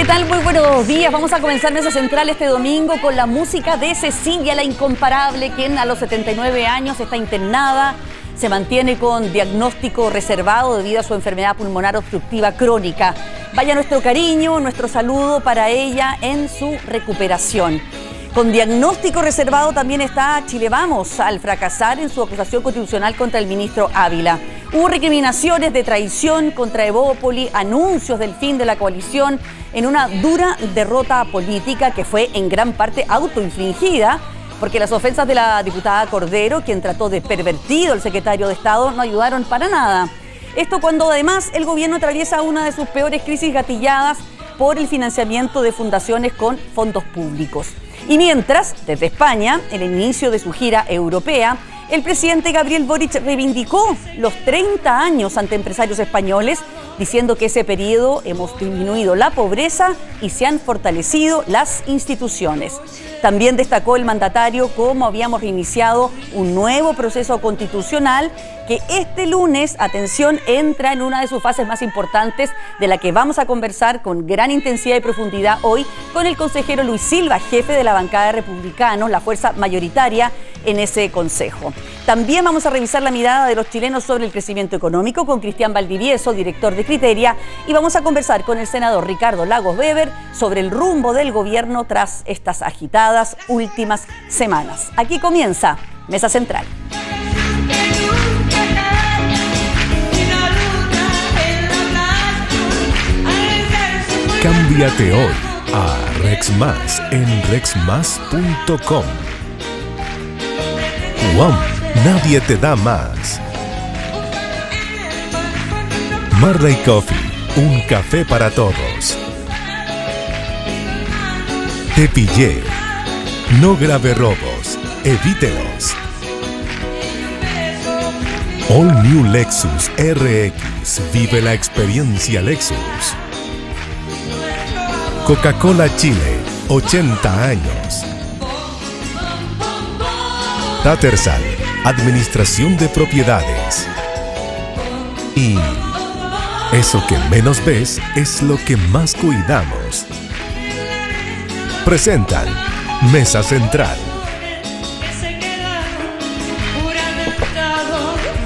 ¿Qué tal? Muy buenos días. Vamos a comenzar Mesa Central este domingo con la música de Cecilia, la incomparable, quien a los 79 años está internada. Se mantiene con diagnóstico reservado debido a su enfermedad pulmonar obstructiva crónica. Vaya nuestro cariño, nuestro saludo para ella en su recuperación. Con diagnóstico reservado también está Chile Vamos, al fracasar en su acusación constitucional contra el ministro Ávila. Hubo recriminaciones de traición contra Evópoli, anuncios del fin de la coalición en una dura derrota política que fue en gran parte autoinfligida, porque las ofensas de la diputada Cordero, quien trató de pervertido al secretario de Estado, no ayudaron para nada. Esto cuando además el gobierno atraviesa una de sus peores crisis gatilladas por el financiamiento de fundaciones con fondos públicos. Y mientras, desde España, en el inicio de su gira europea, el presidente Gabriel Boric reivindicó los 30 años ante empresarios españoles, diciendo que ese periodo hemos disminuido la pobreza y se han fortalecido las instituciones. También destacó el mandatario cómo habíamos reiniciado un nuevo proceso constitucional que este lunes, atención, entra en una de sus fases más importantes, de la que vamos a conversar con gran intensidad y profundidad hoy con el consejero Luis Silva, jefe de la bancada de Republicanos, la fuerza mayoritaria en ese consejo. También vamos a revisar la mirada de los chilenos sobre el crecimiento económico con Cristian Valdivieso, director de Criteria, y vamos a conversar con el senador Ricardo Lagos Weber sobre el rumbo del gobierno tras estas agitadas últimas semanas. Aquí comienza Mesa Central. Cámbiate hoy a Rexmas en rexmas.com. WOM, nadie te da más. Marley Coffee, un café para todos. Te pillé. No grave robos, evítelos. All New Lexus RX, vive la experiencia Lexus. Coca-Cola Chile, 80 años. Tattersall, administración de propiedades. Y eso que menos ves es lo que más cuidamos. Presentan Mesa Central.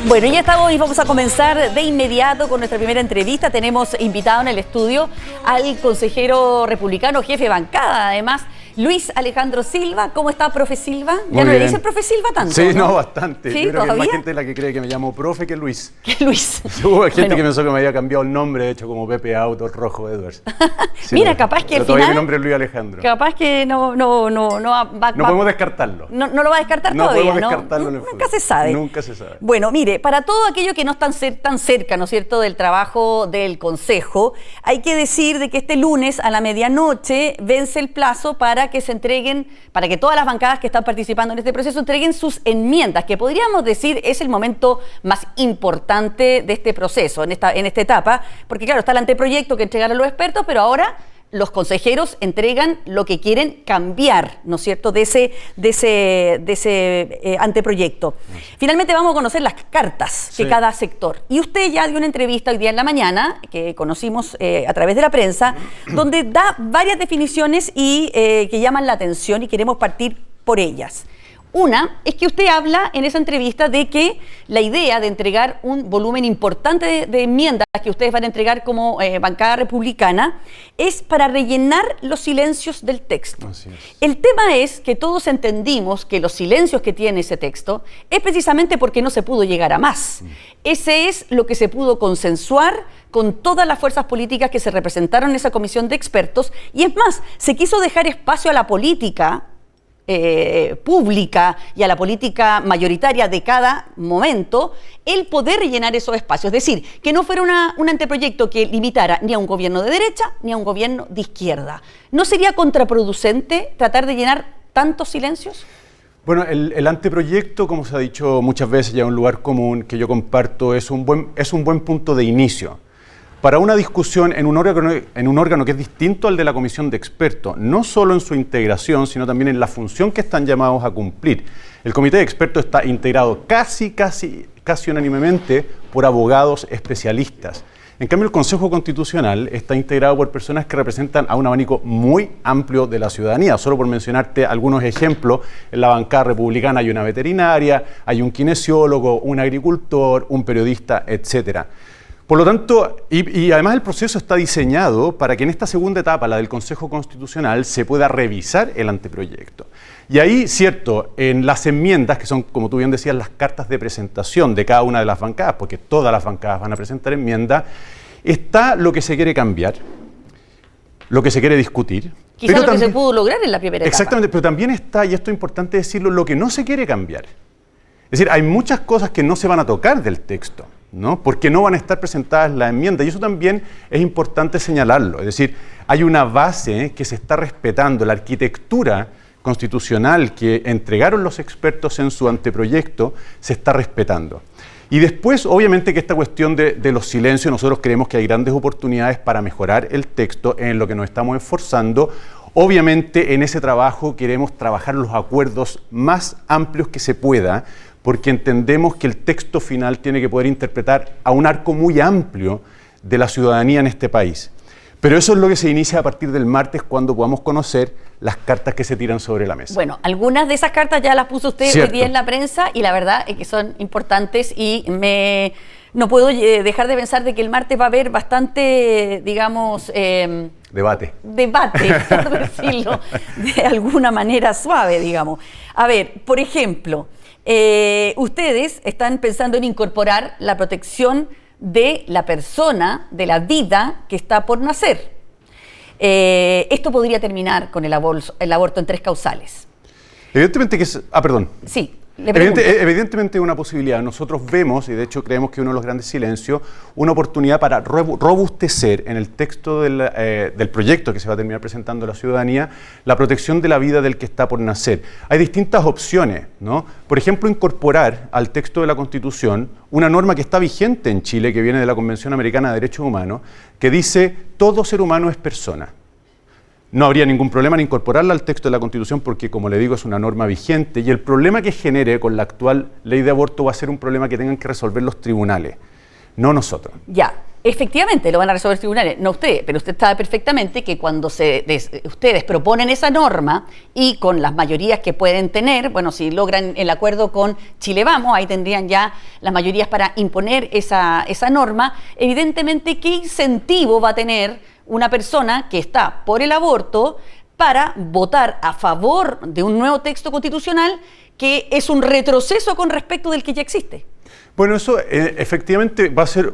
Bueno, ya estamos y vamos a comenzar de inmediato con nuestra primera entrevista. Tenemos invitado en el estudio al consejero republicano, jefe de bancada, además, Luis Alejandro Silva. ¿Cómo está, profe Silva? ¿Ya no le dicen profe Silva tanto? Sí, ¿no? Bastante. ¿Sí? Yo creo ¿Todavía? que hay más gente la que cree que me llamo profe que Luis. ¿Qué Luis? Hubo gente que pensó que me había cambiado el nombre, de hecho, como Pepe Auto Rojo Edwards. Sí, Mira, capaz que al todavía final... mi nombre es Luis Alejandro. Capaz que no podemos descartarlo. No lo va a descartar no todavía, podemos descartarlo en el Nunca futuro. se sabe. Nunca se sabe. Bueno, mire, para todo aquello que no están tan cerca, ¿no es cierto?, del trabajo del Consejo, hay que decir de que este lunes a la medianoche vence el plazo para que se entreguen, para que todas las bancadas que están participando en este proceso entreguen sus enmiendas, que podríamos decir es el momento más importante de este proceso, en esta etapa, porque claro, está el anteproyecto que entregaron los expertos, pero ahora los consejeros entregan lo que quieren cambiar, ¿no es cierto?, de ese anteproyecto. Finalmente vamos a conocer las cartas que cada sector. Y usted ya dio una entrevista hoy día en la mañana, que conocimos a través de la prensa, donde da varias definiciones y que llaman la atención y queremos partir por ellas. Una es que usted habla en esa entrevista de que la idea de entregar un volumen importante de enmiendas que ustedes van a entregar como bancada republicana es para rellenar los silencios del texto. Así es. El tema es que todos entendimos que los silencios que tiene ese texto es precisamente porque no se pudo llegar a más. Ese es lo que se pudo consensuar con todas las fuerzas políticas que se representaron en esa comisión de expertos, y es más, se quiso dejar espacio a la política pública y a la política mayoritaria de cada momento, el poder rellenar esos espacios. Es decir, que no fuera un anteproyecto que limitara ni a un gobierno de derecha ni a un gobierno de izquierda. ¿No sería contraproducente tratar de llenar tantos silencios? Bueno, el anteproyecto, como se ha dicho muchas veces, ya un lugar común que yo comparto, es un buen punto de inicio para una discusión en un órgano que es distinto al de la comisión de expertos, no solo en su integración, sino también en la función que están llamados a cumplir. El comité de expertos está integrado casi unánimemente por abogados especialistas. En cambio, el Consejo Constitucional está integrado por personas que representan a un abanico muy amplio de la ciudadanía. Solo por mencionarte algunos ejemplos, en la bancada republicana hay una veterinaria, hay un kinesiólogo, un agricultor, un periodista, etcétera. Por lo tanto, y además el proceso está diseñado para que en esta segunda etapa, la del Consejo Constitucional, se pueda revisar el anteproyecto. Y ahí, cierto, en las enmiendas, que son, como tú bien decías, las cartas de presentación de cada una de las bancadas, porque todas las bancadas van a presentar enmiendas, está lo que se quiere cambiar, lo que se quiere discutir. Quizás lo que se pudo lograr en la primera etapa. Exactamente, pero también está, y esto es importante decirlo, lo que no se quiere cambiar. Es decir, hay muchas cosas que no se van a tocar del texto, ¿no? Porque no van a estar presentadas las enmiendas, y eso también es importante señalarlo. Es decir, hay una base que se está respetando, la arquitectura constitucional que entregaron los expertos en su anteproyecto se está respetando. Y después, obviamente, que esta cuestión de los silencios, nosotros creemos que hay grandes oportunidades para mejorar el texto, en lo que nos estamos esforzando. Obviamente, en ese trabajo queremos trabajar los acuerdos más amplios que se pueda, porque entendemos que el texto final tiene que poder interpretar a un arco muy amplio de la ciudadanía en este país. Pero eso es lo que se inicia a partir del martes, cuando podamos conocer las cartas que se tiran sobre la mesa. Bueno, algunas de esas cartas ya las puso usted hoy día en la prensa, y la verdad es que son importantes, y no puedo dejar de pensar de que el martes va a haber bastante, digamos... Debate, por decirlo de alguna manera suave, digamos. A ver, por ejemplo, ustedes están pensando en incorporar la protección de la persona, de la vida que está por nacer. Esto podría terminar con el aborto en 3 causales. Evidentemente que es... perdón. Sí. Evidentemente una posibilidad. Nosotros vemos, y de hecho creemos que uno de los grandes silencios, una oportunidad para robustecer en el texto del proyecto que se va a terminar presentando a la ciudadanía, la protección de la vida del que está por nacer. Hay distintas opciones, ¿no? Por ejemplo, incorporar al texto de la Constitución una norma que está vigente en Chile, que viene de la Convención Americana de Derechos Humanos, que dice: todo ser humano es persona. No habría ningún problema en incorporarla al texto de la Constitución porque, como le digo, es una norma vigente, y el problema que genere con la actual ley de aborto va a ser un problema que tengan que resolver los tribunales, no nosotros. Ya, efectivamente lo van a resolver los tribunales, no ustedes, pero usted sabe perfectamente que cuando ustedes proponen esa norma, y con las mayorías que pueden tener, bueno, si logran el acuerdo con Chile Vamos, ahí tendrían ya las mayorías para imponer esa norma. Evidentemente, ¿qué incentivo va a tener una persona que está por el aborto para votar a favor de un nuevo texto constitucional que es un retroceso con respecto del que ya existe? Bueno, eso efectivamente va a ser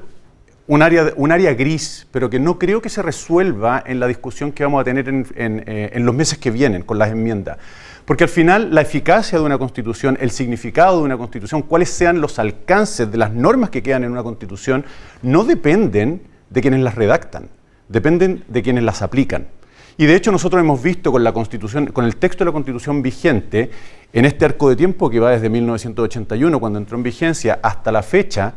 un área gris, pero que no creo que se resuelva en la discusión que vamos a tener en los meses que vienen con las enmiendas. Porque al final la eficacia de una constitución, el significado de una constitución, cuáles sean los alcances de las normas que quedan en una constitución, no dependen de quienes las redactan, dependen de quienes las aplican. Y de hecho nosotros hemos visto con la Constitución, con el texto de la Constitución vigente, en este arco de tiempo que va desde 1981, cuando entró en vigencia, hasta la fecha,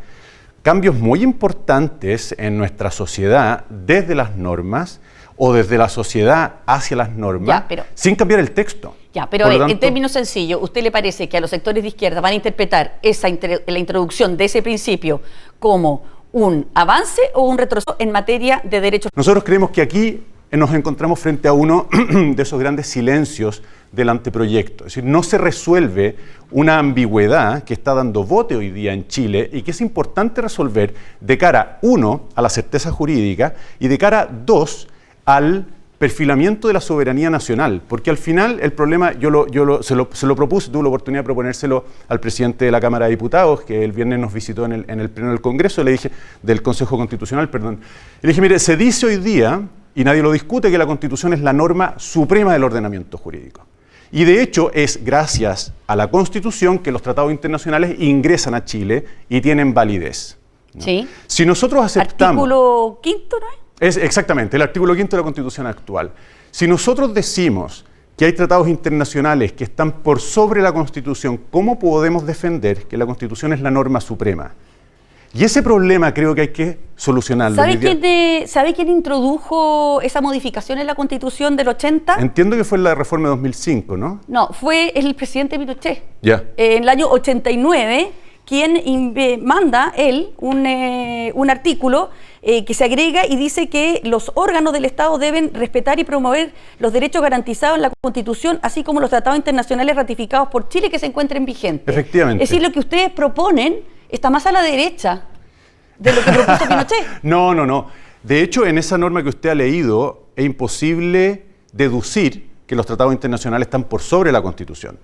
cambios muy importantes en nuestra sociedad, desde las normas o desde la sociedad hacia las normas, sin cambiar el texto. Ya, pero en términos sencillos, ¿usted le parece que a los sectores de izquierda van a interpretar la introducción de ese principio como un avance o un retroceso en materia de derechos? Nosotros creemos que aquí nos encontramos frente a uno de esos grandes silencios del anteproyecto. Es decir, no se resuelve una ambigüedad que está dando bote hoy día en Chile y que es importante resolver de cara, 1, a la certeza jurídica, y de cara, 2, al perfilamiento de la soberanía nacional, porque al final el problema, se lo propuse, tuve la oportunidad de proponérselo al presidente de la Cámara de Diputados, que el viernes nos visitó en el pleno del Congreso, le dije, del Consejo Constitucional, perdón, le dije, mire, se dice hoy día, y nadie lo discute, que la Constitución es la norma suprema del ordenamiento jurídico. Y de hecho es gracias a la Constitución que los tratados internacionales ingresan a Chile y tienen validez, ¿no? Sí. Si nosotros aceptamos... Artículo 5, ¿no es? Es exactamente, el artículo 5 de la Constitución actual. Si nosotros decimos que hay tratados internacionales que están por sobre la Constitución, ¿cómo podemos defender que la Constitución es la norma suprema? Y ese problema creo que hay que solucionarlo. ¿Sabe quién introdujo esa modificación en la Constitución del 80? Entiendo que fue en la reforma de 2005, ¿no? No, fue el presidente Pinochet. Ya. En el año 89, quien manda él un artículo que se agrega y dice que los órganos del Estado deben respetar y promover los derechos garantizados en la Constitución, así como los tratados internacionales ratificados por Chile que se encuentren vigentes. Efectivamente. Es decir, lo que ustedes proponen está más a la derecha de lo que propuso Pinochet. No. De hecho, en esa norma que usted ha leído, es imposible deducir que los tratados internacionales están por sobre la Constitución.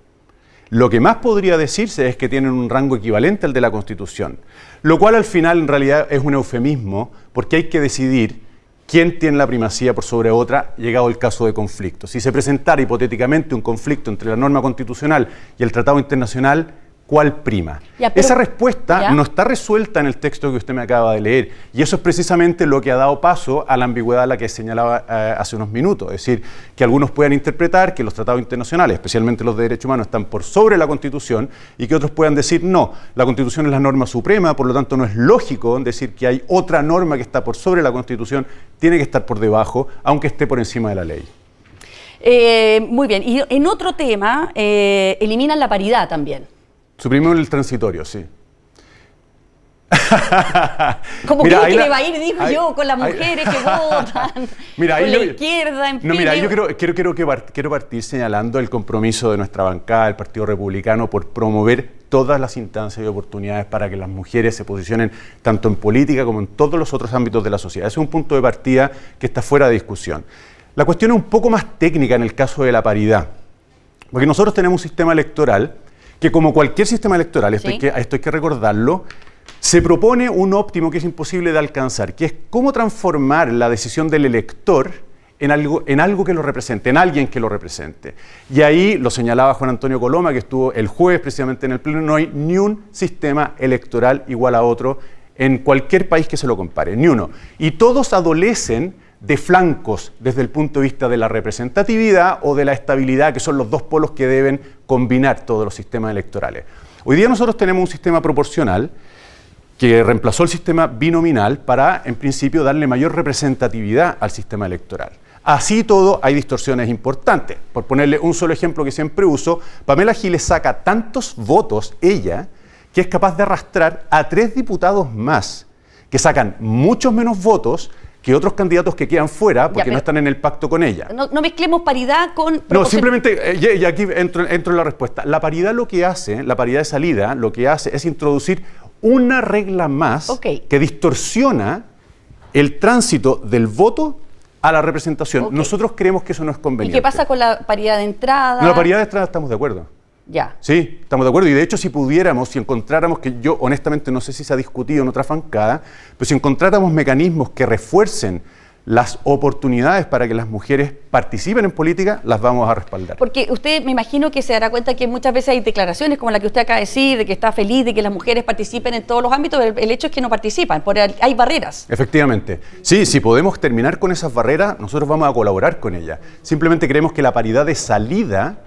Lo que más podría decirse es que tienen un rango equivalente al de la Constitución, lo cual al final en realidad es un eufemismo porque hay que decidir quién tiene la primacía por sobre otra llegado el caso de conflicto. Si se presentara hipotéticamente un conflicto entre la norma constitucional y el tratado internacional, ¿cuál prima? Esa respuesta no está resuelta en el texto que usted me acaba de leer y eso es precisamente lo que ha dado paso a la ambigüedad a la que señalaba hace unos minutos. Es decir, que algunos puedan interpretar que los tratados internacionales, especialmente los de derechos humanos, están por sobre la Constitución y que otros puedan decir no, la Constitución es la norma suprema, por lo tanto no es lógico decir que hay otra norma que está por sobre la Constitución, tiene que estar por debajo, aunque esté por encima de la ley. Muy bien, y en otro tema, eliminan la paridad también. Suprimimos el transitorio, sí. Como creo que le va a ir, digo yo, con las mujeres que votan, con la izquierda, en fin. No, mira, yo quiero partir señalando el compromiso de nuestra bancada, el Partido Republicano, por promover todas las instancias y oportunidades para que las mujeres se posicionen tanto en política como en todos los otros ámbitos de la sociedad. Ese es un punto de partida que está fuera de discusión. La cuestión es un poco más técnica en el caso de la paridad, porque nosotros tenemos un sistema electoral que, como cualquier sistema electoral, esto hay que recordarlo, se propone un óptimo que es imposible de alcanzar, que es cómo transformar la decisión del elector en algo que lo represente, en alguien que lo represente. Y ahí lo señalaba Juan Antonio Coloma, que estuvo el jueves precisamente en el Pleno, no hay ni un sistema electoral igual a otro en cualquier país que se lo compare, ni uno. Y todos adolecen de flancos desde el punto de vista de la representatividad o de la estabilidad, que son los dos polos que deben combinar todos los sistemas electorales. Hoy día nosotros tenemos un sistema proporcional que reemplazó el sistema binominal para, en principio, darle mayor representatividad al sistema electoral. Así todo, hay distorsiones importantes. Por ponerle un solo ejemplo que siempre uso, Pamela Giles saca tantos votos, ella, que es capaz de arrastrar a 3 diputados más, que sacan muchos menos votos que otros candidatos que quedan fuera porque no están en el pacto con ella. No mezclemos paridad con... No, simplemente, y aquí entro en la respuesta. La paridad lo que hace, la paridad de salida, lo que hace es introducir una regla más que distorsiona el tránsito del voto a la representación. Nosotros creemos que eso no es conveniente. ¿Y qué pasa con la paridad de entrada? No, la paridad de entrada estamos de acuerdo. Ya. Sí, estamos de acuerdo. Y de hecho, si pudiéramos, si encontráramos, que yo honestamente no sé si se ha discutido en otra bancada, pero si encontráramos mecanismos que refuercen las oportunidades para que las mujeres participen en política, las vamos a respaldar. Porque usted me imagino que se dará cuenta que muchas veces hay declaraciones como la que usted acaba de decir, de que está feliz de que las mujeres participen en todos los ámbitos, pero el hecho es que no participan, hay barreras. Efectivamente. Sí, si podemos terminar con esas barreras, nosotros vamos a colaborar con ellas. Simplemente creemos que la paridad de salida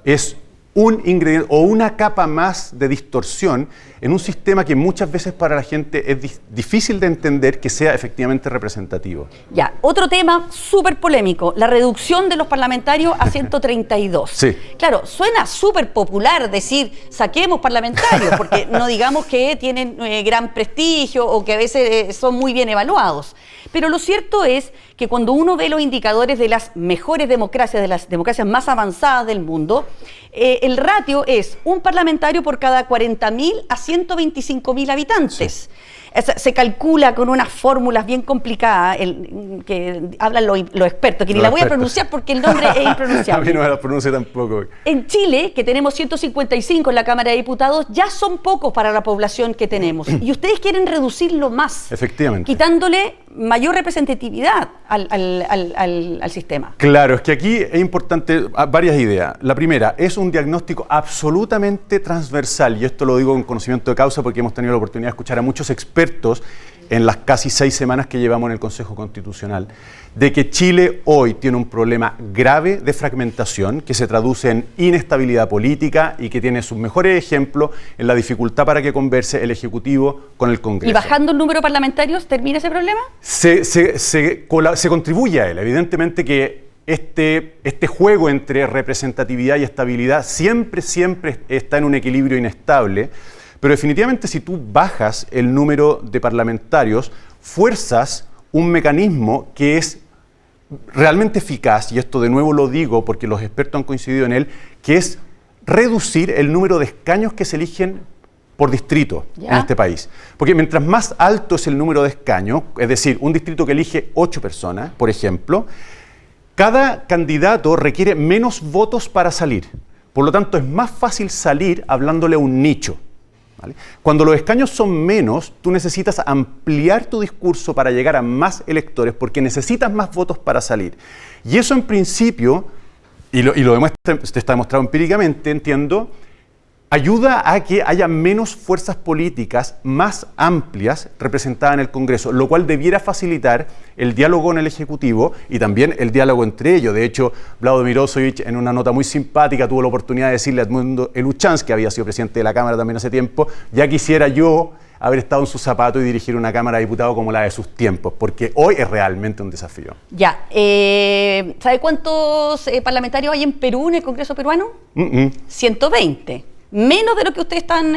es un ingrediente o una capa más de distorsión en un sistema que muchas veces para la gente es difícil de entender que sea efectivamente representativo. Ya, otro tema súper polémico, la reducción de los parlamentarios a 132. Sí. Claro, suena súper popular decir saquemos parlamentarios, porque no digamos que tienen gran prestigio o que a veces son muy bien evaluados. Pero lo cierto es que cuando uno ve los indicadores de las mejores democracias, de las democracias más avanzadas del mundo, el ratio es un parlamentario por cada 40.000 a 125.000 habitantes. Sí. Se calcula con unas fórmulas bien complicadas que hablan los expertos, que ni la voy a pronunciar porque el nombre es impronunciable. A mí no me la pronuncio tampoco. En Chile, que tenemos 155 en la Cámara de Diputados, ya son pocos para la población que tenemos. Y ustedes quieren reducirlo más. Efectivamente. Quitándole mayor representatividad al sistema. Claro, es que aquí es importante varias ideas. La primera, es un diagnóstico absolutamente transversal, y esto lo digo con conocimiento de causa porque hemos tenido la oportunidad de escuchar a muchos expertos en las casi 6 semanas que llevamos en el Consejo Constitucional, de que Chile hoy tiene un problema grave de fragmentación que se traduce en inestabilidad política y que tiene sus mejores ejemplos en la dificultad para que converse el Ejecutivo con el Congreso. ¿Y bajando el número de parlamentarios termina ese problema? Se contribuye a él. Evidentemente que este juego entre representatividad y estabilidad siempre está en un equilibrio inestable. pero definitivamente si tú bajas el número de parlamentarios, fuerzas un mecanismo que es realmente eficaz, y esto de nuevo lo digo porque los expertos han coincidido en él, que es reducir el número de escaños que se eligen por distrito en este país. Porque mientras más alto es el número de escaños, es decir, un distrito que elige 8 personas, por ejemplo, cada candidato requiere menos votos para salir. Por lo tanto, es más fácil salir hablándole a un nicho. ¿Vale? Cuando los escaños son menos, tú necesitas ampliar tu discurso para llegar a más electores porque necesitas más votos para salir. Y eso en principio, y lo demuestra, está demostrado empíricamente, entiendo, ayuda a que haya menos fuerzas políticas más amplias representadas en el Congreso, lo cual debiera facilitar el diálogo en el Ejecutivo y también el diálogo entre ellos. De hecho, Vlado Mirosevic, en una nota muy simpática, tuvo la oportunidad de decirle a Edmundo Eluchans, que había sido presidente de la Cámara también hace tiempo, ya quisiera yo haber estado en sus zapatos y dirigir una Cámara de Diputados como la de sus tiempos, porque hoy es realmente un desafío. Ya, ¿sabe cuántos parlamentarios hay en Perú, en el Congreso peruano? 120. Menos de lo que ustedes están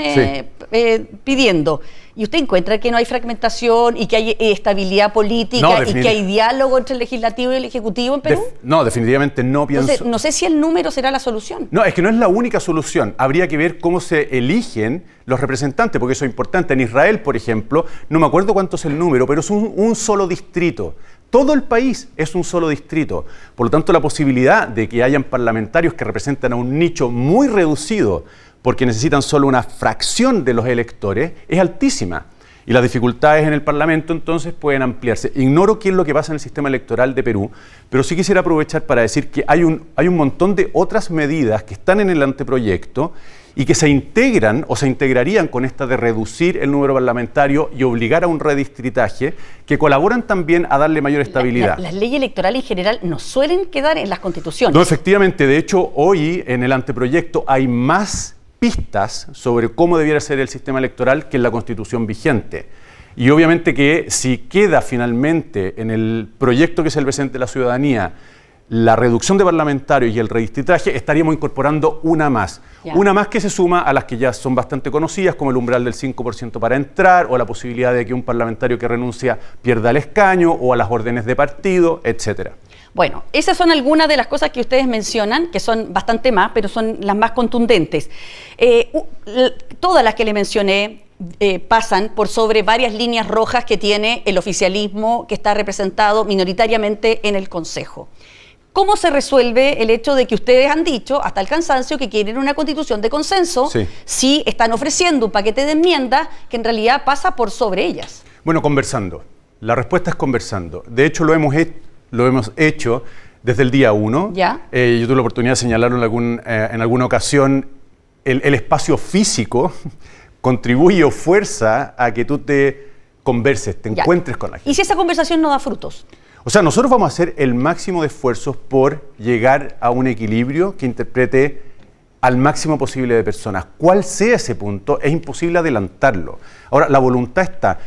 pidiendo. ¿Y usted encuentra que no hay fragmentación y que hay estabilidad política y que hay diálogo entre el legislativo y el ejecutivo en Perú? No, definitivamente no pienso. Entonces, no sé si el número será la solución. No, es que no es la única solución. Habría que ver cómo se eligen los representantes, porque eso es importante. En Israel, por ejemplo, no me acuerdo cuánto es el número, pero es un solo distrito. Todo el país es un solo distrito. Por lo tanto, la posibilidad de que hayan parlamentarios que representan a un nicho muy reducido, porque necesitan solo una fracción de los electores, es altísima. Y las dificultades en el Parlamento entonces pueden ampliarse. Ignoro qué es lo que pasa en el sistema electoral de Perú, pero sí quisiera aprovechar para decir que hay un montón de otras medidas que están en el anteproyecto y que se integran o se integrarían con esta de reducir el número parlamentario y obligar a un redistritaje, que colaboran también a darle mayor estabilidad. Las leyes electorales en general no suelen quedar en las constituciones. No, efectivamente. De hecho, hoy en el anteproyecto hay más pistas sobre cómo debiera ser el sistema electoral que en la Constitución vigente. Y obviamente que si queda finalmente en el proyecto que es el presente de la ciudadanía la reducción de parlamentarios y el redistritaje, estaríamos incorporando una más. Una más que se suma a las que ya son bastante conocidas, como el umbral del 5% para entrar, o la posibilidad de que un parlamentario que renuncia pierda el escaño, o a las órdenes de partido, etcétera. Bueno, esas son algunas de las cosas que ustedes mencionan, que son bastante más, pero son las más contundentes. Todas las que le mencioné pasan por sobre varias líneas rojas que tiene el oficialismo, que está representado minoritariamente en el Consejo. ¿Cómo se resuelve el hecho de que ustedes han dicho hasta el cansancio que quieren una constitución de consenso si están ofreciendo un paquete de enmiendas que en realidad pasa por sobre ellas? Bueno, conversando. La respuesta es conversando. De hecho, lo hemos hecho desde el día 1. Yo tuve la oportunidad de señalarlo en alguna ocasión. El espacio físico contribuye o fuerza a que tú te converses, te encuentres con la gente. ¿Y si esa conversación no da frutos? O sea, nosotros vamos a hacer el máximo de esfuerzos por llegar a un equilibrio que interprete al máximo posible de personas. ¿Cuál sea ese punto? Es imposible adelantarlo. Ahora, la voluntad está.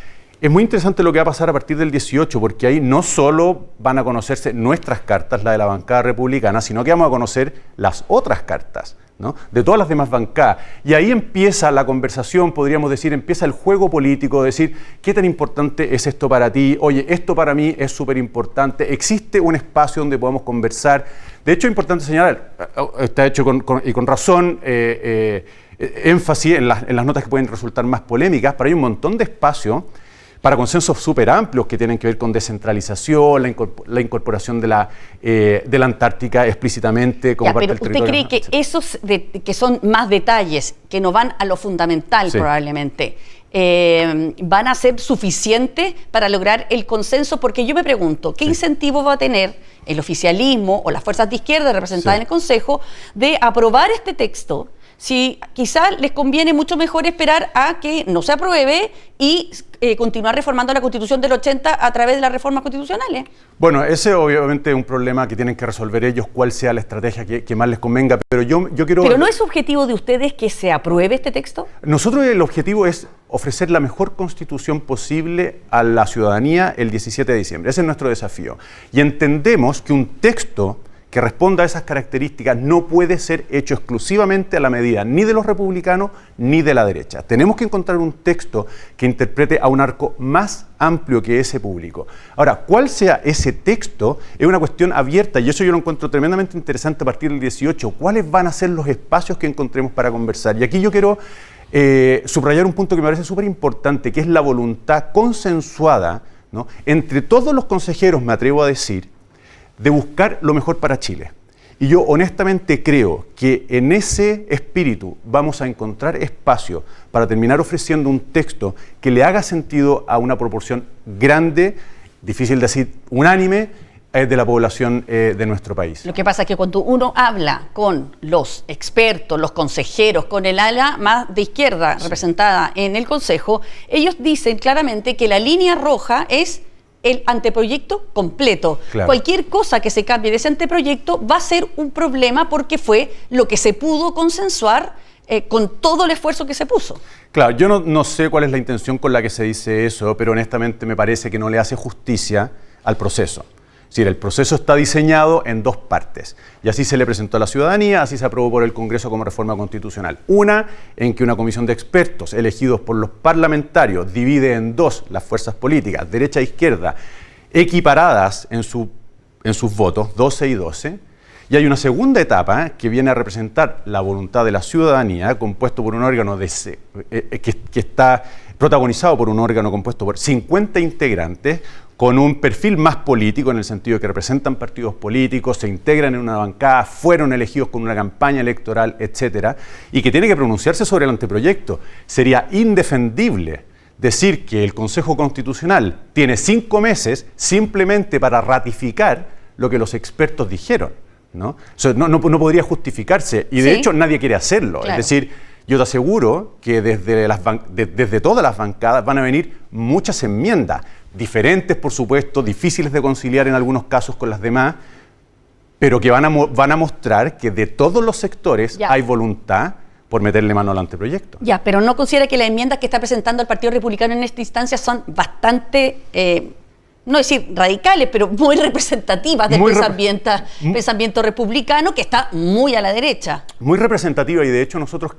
Es muy interesante lo que va a pasar a partir del 18, porque ahí no solo van a conocerse nuestras cartas, la de la bancada republicana, sino que vamos a conocer las otras cartas, ¿no?, de todas las demás bancadas. Y ahí empieza la conversación, podríamos decir, empieza el juego político, decir, ¿qué tan importante es esto para ti? Oye, esto para mí es súper importante. Existe un espacio donde podemos conversar. De hecho, es importante señalar, está hecho con razón, énfasis en las notas que pueden resultar más polémicas, pero hay un montón de espacio para consensos súper amplios que tienen que ver con descentralización, la incorporación de la Antártica explícitamente como parte del territorio. ¿Usted cree que esos que son más detalles, que no van a lo fundamental probablemente, van a ser suficientes para lograr el consenso? Porque yo me pregunto, ¿qué incentivo va a tener el oficialismo o las fuerzas de izquierda representadas en el Consejo de aprobar este texto? Si quizás les conviene mucho mejor esperar a que no se apruebe y continuar reformando la Constitución del 80 a través de las reformas constitucionales. Bueno, ese obviamente es un problema que tienen que resolver ellos, cuál sea la estrategia que más les convenga, pero yo quiero... ¿Pero no es objetivo de ustedes que se apruebe este texto? Nosotros el objetivo es ofrecer la mejor constitución posible a la ciudadanía el 17 de diciembre. Ese es nuestro desafío. Y entendemos que un texto que responda a esas características no puede ser hecho exclusivamente a la medida ni de los republicanos ni de la derecha. Tenemos que encontrar un texto que interprete a un arco más amplio que ese público. Ahora, ¿cuál sea ese texto? Es una cuestión abierta y eso yo lo encuentro tremendamente interesante a partir del 18. ¿Cuáles van a ser los espacios que encontremos para conversar? Y aquí yo quiero subrayar un punto que me parece súper importante, que es la voluntad consensuada, ¿no?, entre todos los consejeros, me atrevo a decir, de buscar lo mejor para Chile. Y yo honestamente creo que en ese espíritu vamos a encontrar espacio para terminar ofreciendo un texto que le haga sentido a una proporción grande, difícil decir unánime, de la población de nuestro país. Lo que pasa es que cuando uno habla con los expertos, los consejeros, con el ala más de izquierda representada en el Consejo, ellos dicen claramente que la línea roja es el anteproyecto completo. Claro. Cualquier cosa que se cambie de ese anteproyecto va a ser un problema porque fue lo que se pudo consensuar con todo el esfuerzo que se puso. Claro, yo no sé cuál es la intención con la que se dice eso, pero honestamente me parece que no le hace justicia al proceso. Es decir, el proceso está diseñado en dos partes y así se le presentó a la ciudadanía, así se aprobó por el Congreso como reforma constitucional. Una, en que una comisión de expertos elegidos por los parlamentarios divide en dos las fuerzas políticas, derecha e izquierda, equiparadas en sus votos, 12 y 12. Y hay una segunda etapa que viene a representar la voluntad de la ciudadanía, compuesto por un órgano que está protagonizado por un órgano compuesto por 50 integrantes, con un perfil más político, en el sentido de que representan partidos políticos, se integran en una bancada, fueron elegidos con una campaña electoral, etcétera, y que tiene que pronunciarse sobre el anteproyecto. Sería indefendible decir que el Consejo Constitucional tiene 5 meses simplemente para ratificar lo que los expertos dijeron, ¿no? Eso no podría justificarse, y de hecho nadie quiere hacerlo. Claro. Es decir, yo te aseguro que desde todas las bancadas van a venir muchas enmiendas, diferentes por supuesto, difíciles de conciliar en algunos casos con las demás, pero que van a mostrar que de todos los sectores hay voluntad por meterle mano al anteproyecto. Ya, pero ¿no considera que las enmiendas que está presentando el Partido Republicano en esta instancia son bastante, no decir radicales, pero muy representativas del pensamiento republicano, que está muy a la derecha? Muy representativa, y de hecho nosotros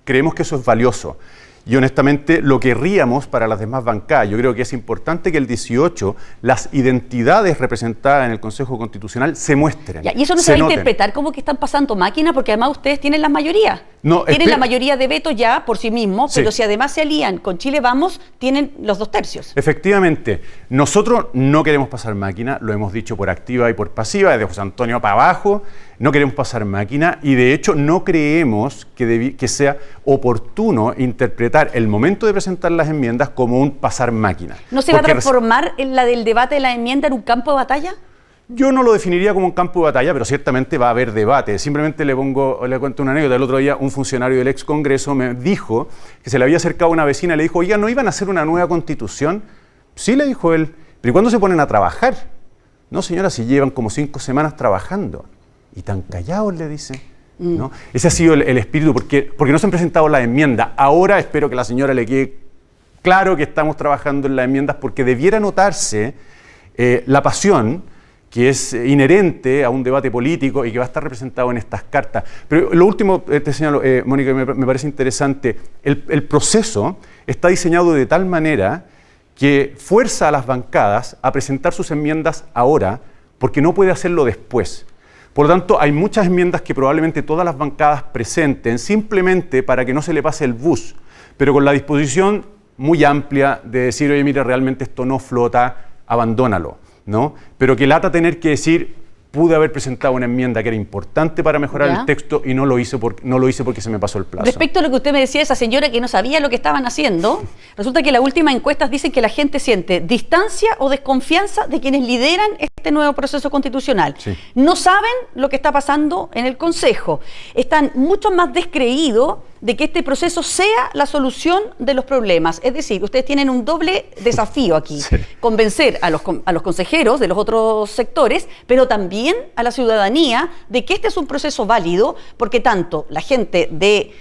creemos que eso es valioso. Y honestamente lo querríamos para las demás bancadas. Yo creo que es importante que el 18 las identidades representadas en el Consejo Constitucional se muestren. Y eso no se va a interpretar como que están pasando máquina, porque además ustedes tienen la mayoría. Tienen la mayoría de vetos ya por sí mismos, pero si además se alían con Chile Vamos, tienen los 2/3. Efectivamente, nosotros no queremos pasar máquina, lo hemos dicho por activa y por pasiva, desde José Antonio para abajo. No queremos pasar máquina y de hecho no creemos que sea oportuno interpretar el momento de presentar las enmiendas como un pasar máquina. ¿No se va a transformar la del debate de la enmienda en un campo de batalla? Yo no lo definiría como un campo de batalla, pero ciertamente va a haber debate. Simplemente le cuento una anécdota. El otro día un funcionario del ex Congreso me dijo que se le había acercado una vecina y le dijo: oiga, ¿no iban a hacer una nueva constitución? Sí, le dijo él. ¿Pero y cuándo se ponen a trabajar? No, señora, si llevan como 5 semanas trabajando. Y tan callados, le dice, ¿no? Ese ha sido el espíritu, porque no se han presentado las enmiendas. Ahora espero que a la señora le quede claro que estamos trabajando en las enmiendas, porque debiera notarse la pasión que es inherente a un debate político y que va a estar representado en estas cartas. Pero lo último, te señalo, Mónica, me parece interesante, el proceso está diseñado de tal manera que fuerza a las bancadas a presentar sus enmiendas ahora, porque no puede hacerlo después. Por lo tanto, hay muchas enmiendas que probablemente todas las bancadas presenten simplemente para que no se le pase el bus, pero con la disposición muy amplia de decir: oye, mira, realmente esto no flota, abandónalo, ¿no? Pero que lata tener que decir: pude haber presentado una enmienda que era importante para mejorar el texto y no lo hice porque se me pasó el plazo. Respecto a lo que usted me decía, esa señora que no sabía lo que estaban haciendo, resulta que las últimas encuestas dicen que la gente siente distancia o desconfianza de quienes lideran este nuevo proceso constitucional. Sí. No saben lo que está pasando en el Consejo. Están mucho más descreídos de que este proceso sea la solución de los problemas. Es decir, ustedes tienen un doble desafío aquí. Sí. Convencer a los consejeros de los otros sectores, pero también a la ciudadanía de que este es un proceso válido, porque tanto la gente de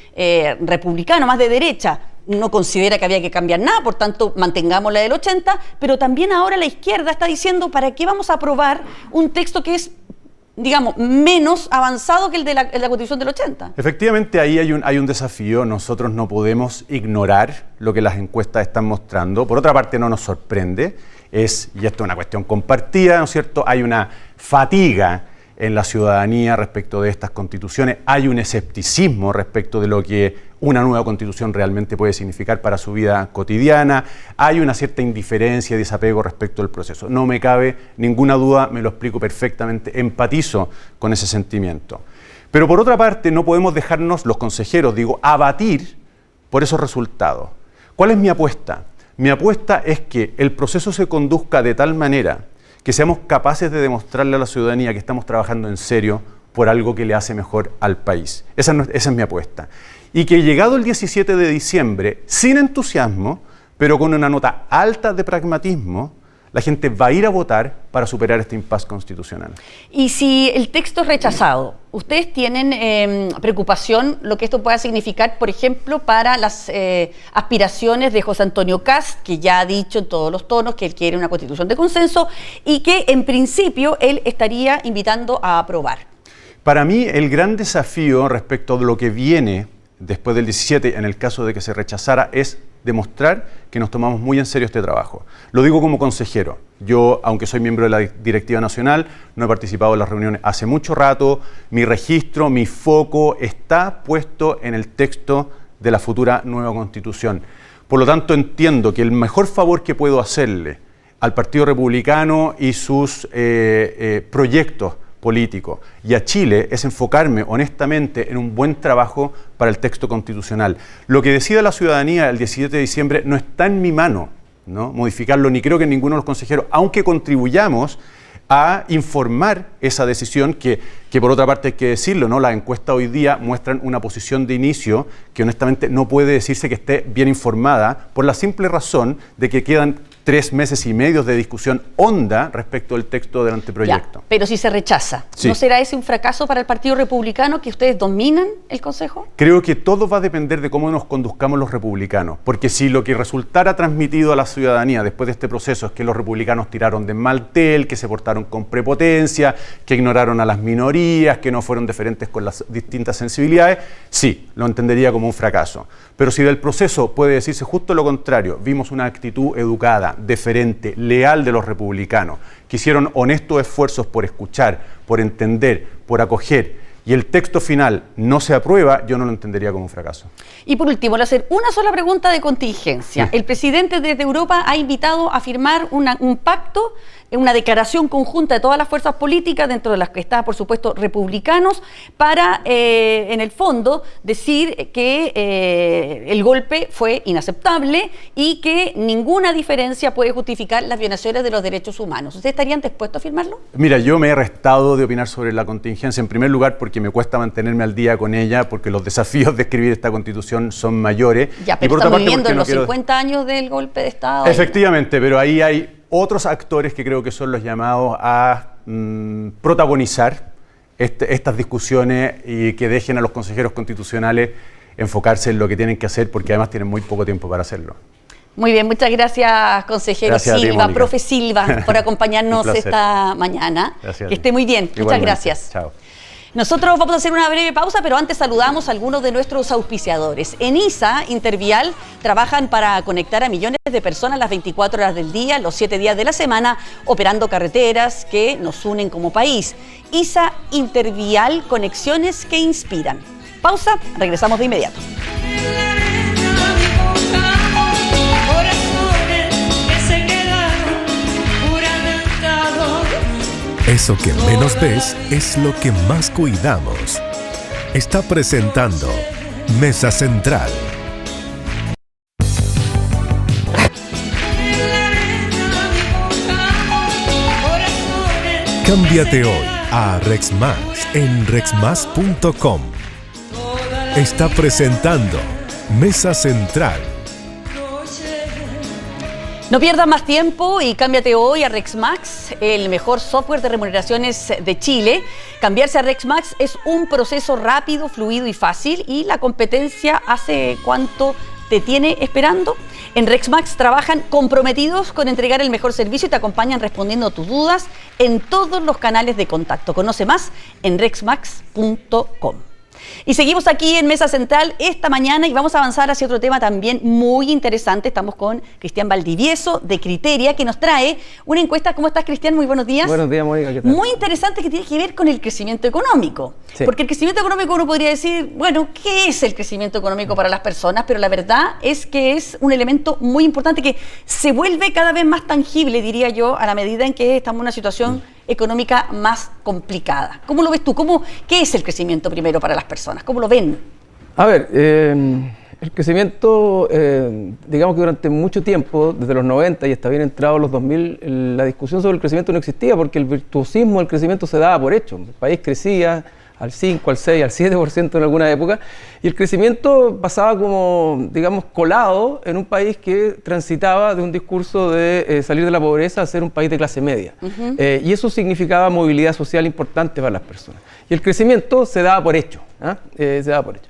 republicano, más de derecha, no considera que había que cambiar nada, por tanto mantengamos la del 80, pero también ahora la izquierda está diciendo: ¿para qué vamos a aprobar un texto que es digamos, menos avanzado que el de la Constitución del 80. Efectivamente, ahí hay un desafío. Nosotros no podemos ignorar lo que las encuestas están mostrando. Por otra parte, no nos sorprende. Y esto es una cuestión compartida, ¿no es cierto? Hay una fatiga en la ciudadanía respecto de estas constituciones. Hay un escepticismo respecto de lo que una nueva constitución realmente puede significar para su vida cotidiana. Hay una cierta indiferencia y desapego respecto al proceso. No me cabe ninguna duda, me lo explico perfectamente, empatizo con ese sentimiento. Pero por otra parte, no podemos dejarnos, los consejeros, abatir por esos resultados. ¿Cuál es mi apuesta? Mi apuesta es que el proceso se conduzca de tal manera que seamos capaces de demostrarle a la ciudadanía que estamos trabajando en serio por algo que le hace mejor al país. Esa es mi apuesta. Y que llegado el 17 de diciembre, sin entusiasmo, pero con una nota alta de pragmatismo, la gente va a ir a votar para superar este impasse constitucional. Y si el texto es rechazado, ¿ustedes tienen preocupación lo que esto pueda significar, por ejemplo, para las aspiraciones de José Antonio Kast, que ya ha dicho en todos los tonos que él quiere una constitución de consenso y que en principio él estaría invitando a aprobar? Para mí el gran desafío respecto de lo que viene después del 17, en el caso de que se rechazara, es demostrar que nos tomamos muy en serio este trabajo. Lo digo como consejero. Yo, aunque soy miembro de la directiva nacional, no he participado en las reuniones hace mucho rato. Mi registro, mi foco está puesto en el texto de la futura nueva Constitución. Por lo tanto, entiendo que el mejor favor que puedo hacerle al Partido Republicano y sus proyectos político y a Chile es enfocarme honestamente en un buen trabajo para el texto constitucional. Lo que decida la ciudadanía el 17 de diciembre no está en mi mano, ¿no? Modificarlo, ni creo que ninguno de los consejeros, aunque contribuyamos a informar esa decisión que por otra parte hay que decirlo, ¿no? Las encuestas hoy día muestran una posición de inicio que honestamente no puede decirse que esté bien informada por la simple razón de que quedan 3 meses y medio de discusión honda respecto del texto del anteproyecto. Ya, pero si se rechaza, sí. ¿No será ese un fracaso para el Partido Republicano que ustedes dominan el Consejo? Creo que todo va a depender de cómo nos conduzcamos los republicanos, porque si lo que resultara transmitido a la ciudadanía después de este proceso es que los republicanos tiraron de maltel, que se portaron con prepotencia, que ignoraron a las minorías, que no fueron deferentes con las distintas sensibilidades, sí, lo entendería como un fracaso. Pero si del proceso puede decirse justo lo contrario, vimos una actitud educada, deferente, leal de los republicanos, que hicieron honestos esfuerzos por escuchar, por entender, por acoger, y el texto final no se aprueba, yo no lo entendería como un fracaso. Y por último, le hacer una sola pregunta de contingencia. Sí. El presidente desde Europa ha invitado a firmar un pacto, una declaración conjunta de todas las fuerzas políticas, dentro de las que está, por supuesto, republicanos, para, en el fondo, decir que el golpe fue inaceptable y que ninguna diferencia puede justificar las violaciones de los derechos humanos. ¿Ustedes estarían dispuestos a firmarlo? Mira, yo me he restado de opinar sobre la contingencia, en primer lugar porque me cuesta mantenerme al día con ella, porque los desafíos de escribir esta constitución son mayores. Ya, pero estamos viviendo en los 50 años del golpe de Estado. Efectivamente, pero ahí hay otros actores que creo que son los llamados a protagonizar estas discusiones y que dejen a los consejeros constitucionales enfocarse en lo que tienen que hacer, porque además tienen muy poco tiempo para hacerlo. Muy bien, muchas gracias, consejero Silva, profe Silva, por acompañarnos esta mañana. Gracias. Que esté muy bien. Igualmente. Muchas gracias. Chao. Nosotros vamos a hacer una breve pausa, pero antes saludamos a algunos de nuestros auspiciadores. En ISA Intervial trabajan para conectar a millones de personas las 24 horas del día, los 7 días de la semana, operando carreteras que nos unen como país. ISA Intervial, conexiones que inspiran. Pausa, regresamos de inmediato. Eso que menos ves es lo que más cuidamos. Está presentando Mesa Central. Cámbiate hoy a RexMás en rexmas.com. Está presentando Mesa Central. No pierdas más tiempo y cámbiate hoy a RexMax, el mejor software de remuneraciones de Chile. Cambiarse a RexMax es un proceso rápido, fluido y fácil. ¿Y la competencia hace cuánto te tiene esperando? En Rexmax trabajan comprometidos con entregar el mejor servicio y te acompañan respondiendo tus dudas en todos los canales de contacto. Conoce más en rexmax.com. Y seguimos aquí en Mesa Central esta mañana y vamos a avanzar hacia otro tema también muy interesante. Estamos con Cristian Valdivieso de Criteria, que nos trae una encuesta. ¿Cómo estás, Cristian? Muy buenos días. Buenos días, Mónica, ¿qué tal? Muy interesante, que tiene que ver con el crecimiento económico. Sí. Porque el crecimiento económico, uno podría decir, bueno, ¿qué es el crecimiento económico para las personas? Pero la verdad es que es un elemento muy importante que se vuelve cada vez más tangible, diría yo, a la medida en que estamos en una situación económica más complicada. ¿Cómo lo ves tú? ¿Qué es el crecimiento primero para las personas? ¿Cómo lo ven? A ver, el crecimiento, digamos que durante mucho tiempo, desde los 90 y hasta bien entrados los 2000, la discusión sobre el crecimiento no existía porque el virtuosismo del crecimiento se daba por hecho. El país crecía al 5, al 6, al 7% en alguna época, y el crecimiento pasaba como, digamos, colado en un país que transitaba de un discurso de salir de la pobreza a ser un país de clase media. Y eso significaba movilidad social importante para las personas. Y el crecimiento se daba por hecho, se daba por hecho.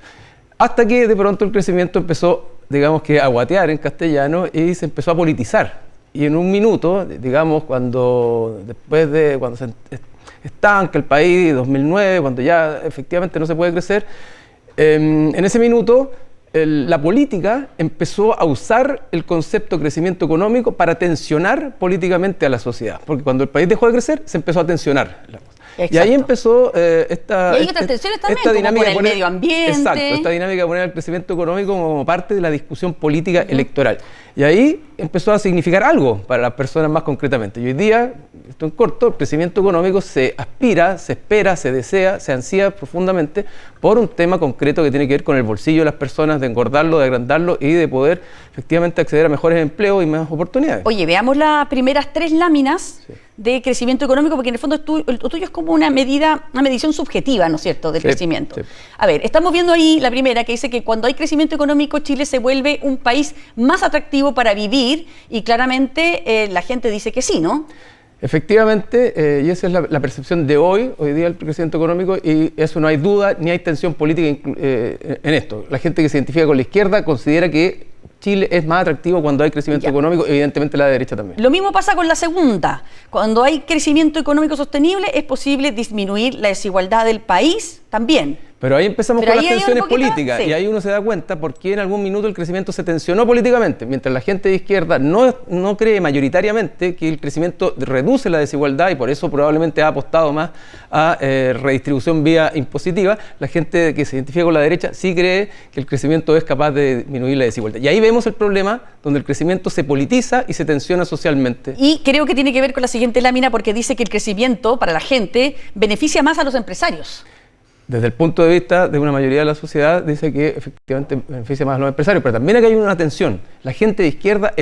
Hasta que de pronto el crecimiento empezó, digamos que a guatear en castellano y se empezó a politizar. Y en un minuto, digamos, cuando se estanca el país, 2009, cuando ya efectivamente no se puede crecer, en ese minuto la política empezó a usar el concepto de crecimiento económico para tensionar políticamente a la sociedad, porque cuando el país dejó de crecer, se empezó a tensionar la cosa. Exacto. Y ahí empezó esta dinámica de poner el medio ambiente. Exacto, esta dinámica de poner el crecimiento económico como parte de la discusión política electoral. Y ahí empezó a significar algo para las personas más concretamente. Y hoy día, esto en corto, el crecimiento económico se aspira, se espera, se desea, se ansía profundamente por un tema concreto que tiene que ver con el bolsillo de las personas, de engordarlo, de agrandarlo y de poder efectivamente acceder a mejores empleos y más oportunidades. Oye, veamos las primeras 3 láminas de crecimiento económico, porque en el fondo lo tuyo es como una medición subjetiva, ¿no es cierto?, del crecimiento. Sí. A ver, estamos viendo ahí la primera, que dice que cuando hay crecimiento económico, Chile se vuelve un país más atractivo para vivir, y claramente la gente dice que sí, ¿no? Efectivamente, y esa es la percepción de hoy día del crecimiento económico, y eso no hay duda ni hay tensión política en esto. La gente que se identifica con la izquierda considera que Chile es más atractivo cuando hay crecimiento económico, evidentemente la derecha también. Lo mismo pasa con la segunda. Cuando hay crecimiento económico sostenible, es posible disminuir la desigualdad del país también. Pero ahí empezamos con las tensiones políticas, y ahí uno se da cuenta por qué en algún minuto el crecimiento se tensionó políticamente. Mientras la gente de izquierda no cree mayoritariamente que el crecimiento reduce la desigualdad y por eso probablemente ha apostado más a redistribución vía impositiva, la gente que se identifica con la derecha sí cree que el crecimiento es capaz de disminuir la desigualdad. Y ahí vemos el problema donde el crecimiento se politiza y se tensiona socialmente. Y creo que tiene que ver con la siguiente lámina, porque dice que el crecimiento para la gente beneficia más a los empresarios. Desde el punto de vista de una mayoría de la sociedad, dice que efectivamente beneficia más a los empresarios, pero también aquí hay una tensión. La gente de izquierda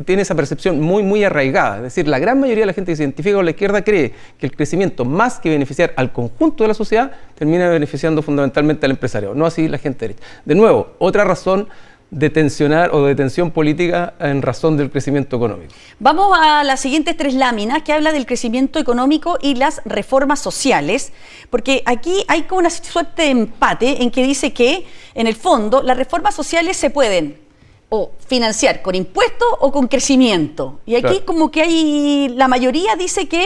tiene esa percepción muy arraigada. Es decir, la gran mayoría de la gente que se identifica con la izquierda cree que el crecimiento, más que beneficiar al conjunto de la sociedad, termina beneficiando fundamentalmente al empresario, no así la gente derecha. De nuevo, otra razón de tensionar o de tensión política en razón del crecimiento económico. Vamos a las siguientes 3 láminas que habla del crecimiento económico y las reformas sociales, porque aquí hay como una suerte de empate en que dice que, en el fondo, las reformas sociales se pueden o financiar con impuestos o con crecimiento. Y aquí como que la mayoría dice que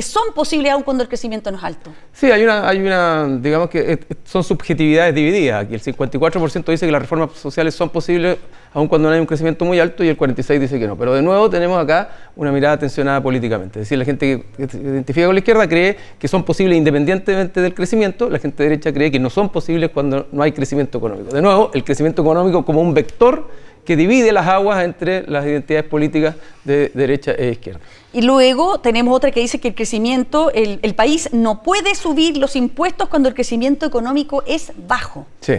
son posibles aun cuando el crecimiento no es alto. Sí, hay una digamos que son subjetividades divididas. Aquí el 54% dice que las reformas sociales son posibles aun cuando no hay un crecimiento muy alto, y el 46% dice que no. Pero de nuevo tenemos acá una mirada tensionada políticamente. Es decir, la gente que se identifica con la izquierda cree que son posibles independientemente del crecimiento, la gente derecha cree que no son posibles cuando no hay crecimiento económico. De nuevo, el crecimiento económico como un vector que divide las aguas entre las identidades políticas de derecha e izquierda. Y luego tenemos otra que dice que el crecimiento, el país no puede subir los impuestos cuando el crecimiento económico es bajo. Sí.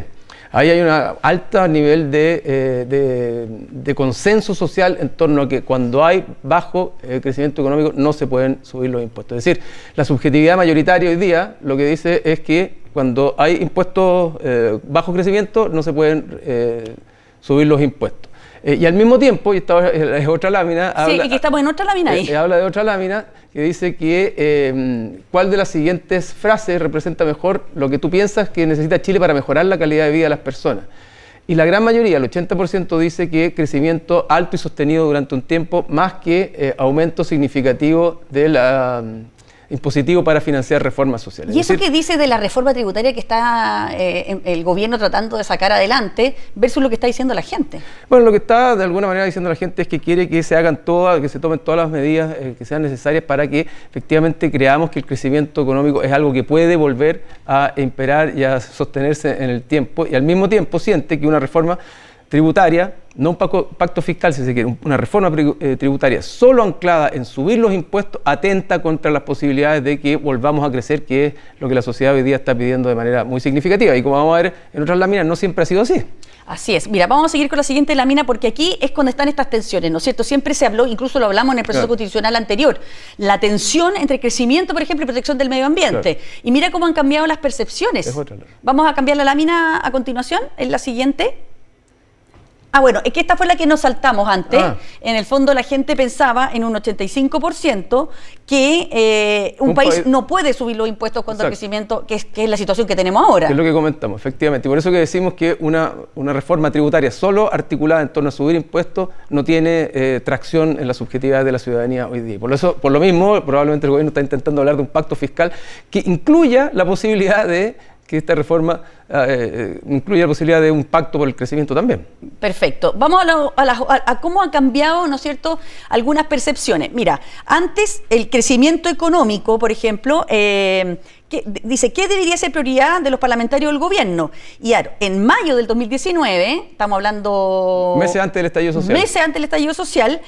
Ahí hay un alto nivel de consenso social en torno a que cuando hay bajo crecimiento económico no se pueden subir los impuestos. Es decir, la subjetividad mayoritaria hoy día lo que dice es que cuando hay impuestos bajo crecimiento no se pueden subir los impuestos. Y al mismo tiempo, y esta es otra lámina... Sí, y que estamos en otra lámina ahí. Habla de otra lámina que dice que cuál de las siguientes frases representa mejor lo que tú piensas que necesita Chile para mejorar la calidad de vida de las personas. Y la gran mayoría, el 80%, dice que crecimiento alto y sostenido durante un tiempo, más que aumento significativo de la impositivo para financiar reformas sociales. ¿Y eso qué dice de la reforma tributaria que está el gobierno tratando de sacar adelante versus lo que está diciendo la gente? Bueno, lo que está de alguna manera diciendo la gente es que quiere que se hagan todas, que se tomen todas las medidas que sean necesarias para que efectivamente creamos que el crecimiento económico es algo que puede volver a imperar y a sostenerse en el tiempo, y al mismo tiempo siente que una reforma tributaria, no un pacto fiscal, si se quiere, una reforma tributaria solo anclada en subir los impuestos, atenta contra las posibilidades de que volvamos a crecer, que es lo que la sociedad hoy día está pidiendo de manera muy significativa. Y como vamos a ver en otras láminas, no siempre ha sido así. Así es. Mira, vamos a seguir con la siguiente lámina porque aquí es cuando están estas tensiones, ¿no es cierto? Siempre se habló, incluso lo hablamos en el proceso constitucional anterior, la tensión entre crecimiento, por ejemplo, y protección del medio ambiente. Claro. Y mira cómo han cambiado las percepciones. Vamos a cambiar la lámina a continuación, en la siguiente. Bueno, es que esta fue la que nos saltamos antes. En el fondo la gente pensaba en un 85% que un país no puede subir los impuestos contra el crecimiento, que es la situación que tenemos ahora. Que es lo que comentamos, efectivamente. Y por eso que decimos que una reforma tributaria solo articulada en torno a subir impuestos no tiene tracción en la subjetividad de la ciudadanía hoy día. Por lo mismo, probablemente el gobierno está intentando hablar de un pacto fiscal que incluya la posibilidad de que esta reforma incluye la posibilidad de un pacto por el crecimiento también. Perfecto. Vamos a cómo ha cambiado, ¿no es cierto?, algunas percepciones. Mira, antes el crecimiento económico, por ejemplo, dice, ¿qué debería ser prioridad de los parlamentarios del gobierno? Y claro, en mayo del 2019, estamos hablando... Meses antes del estallido social. Meses antes del estallido social,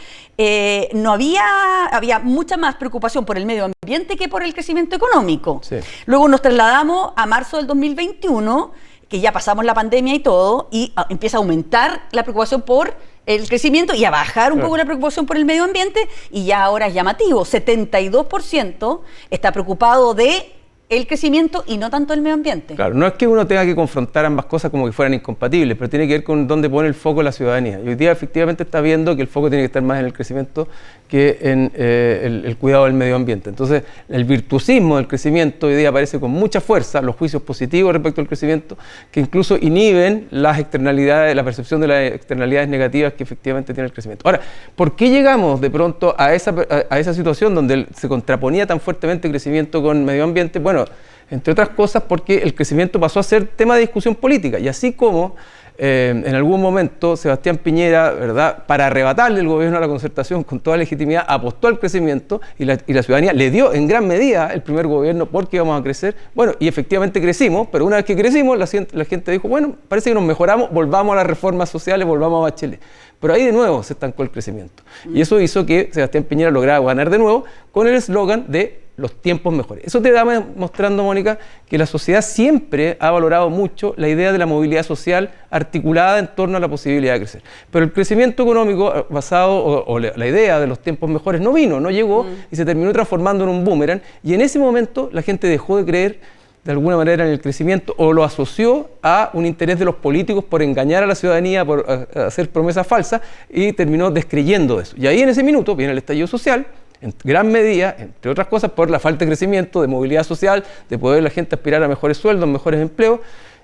había mucha más preocupación por el medio ambiente que por el crecimiento económico. Sí. Luego nos trasladamos a marzo del 2021, que ya pasamos la pandemia y todo, y empieza a aumentar la preocupación por el crecimiento y a bajar un poco la preocupación por el medio ambiente, y ya ahora es llamativo, 72% está preocupado de el crecimiento y no tanto el medio ambiente. Claro, no es que uno tenga que confrontar ambas cosas como que fueran incompatibles, pero tiene que ver con dónde pone el foco la ciudadanía. Y hoy día efectivamente está viendo que el foco tiene que estar más en el crecimiento que en el cuidado del medio ambiente. Entonces, el virtuosismo del crecimiento hoy día aparece con mucha fuerza, los juicios positivos respecto al crecimiento, que incluso inhiben las externalidades, la percepción de las externalidades negativas que efectivamente tiene el crecimiento. Ahora, ¿por qué llegamos de pronto a esa situación donde se contraponía tan fuertemente el crecimiento con medio ambiente? Bueno, entre otras cosas porque el crecimiento pasó a ser tema de discusión política, y así como en algún momento Sebastián Piñera, ¿verdad?, para arrebatarle el gobierno a la concertación con toda legitimidad, apostó al crecimiento y la ciudadanía le dio en gran medida el primer gobierno porque íbamos a crecer. Bueno, y efectivamente crecimos, pero una vez que crecimos la gente dijo, bueno, parece que nos mejoramos, volvamos a las reformas sociales, volvamos a Bachelet. Pero ahí de nuevo se estancó el crecimiento. Y eso hizo que Sebastián Piñera lograra ganar de nuevo con el eslogan de los tiempos mejores. Eso te da mostrando, Mónica, que la sociedad siempre ha valorado mucho la idea de la movilidad social articulada en torno a la posibilidad de crecer. Pero el crecimiento económico basado, o la idea de los tiempos mejores no llegó y se terminó transformando en un boomerang, y en ese momento la gente dejó de creer de alguna manera en el crecimiento, o lo asoció a un interés de los políticos por engañar a la ciudadanía, por hacer promesas falsas, y terminó descreyendo de eso. Y ahí en ese minuto viene el estallido social, en gran medida, entre otras cosas, por la falta de crecimiento, de movilidad social, de poder la gente aspirar a mejores sueldos, mejores empleos.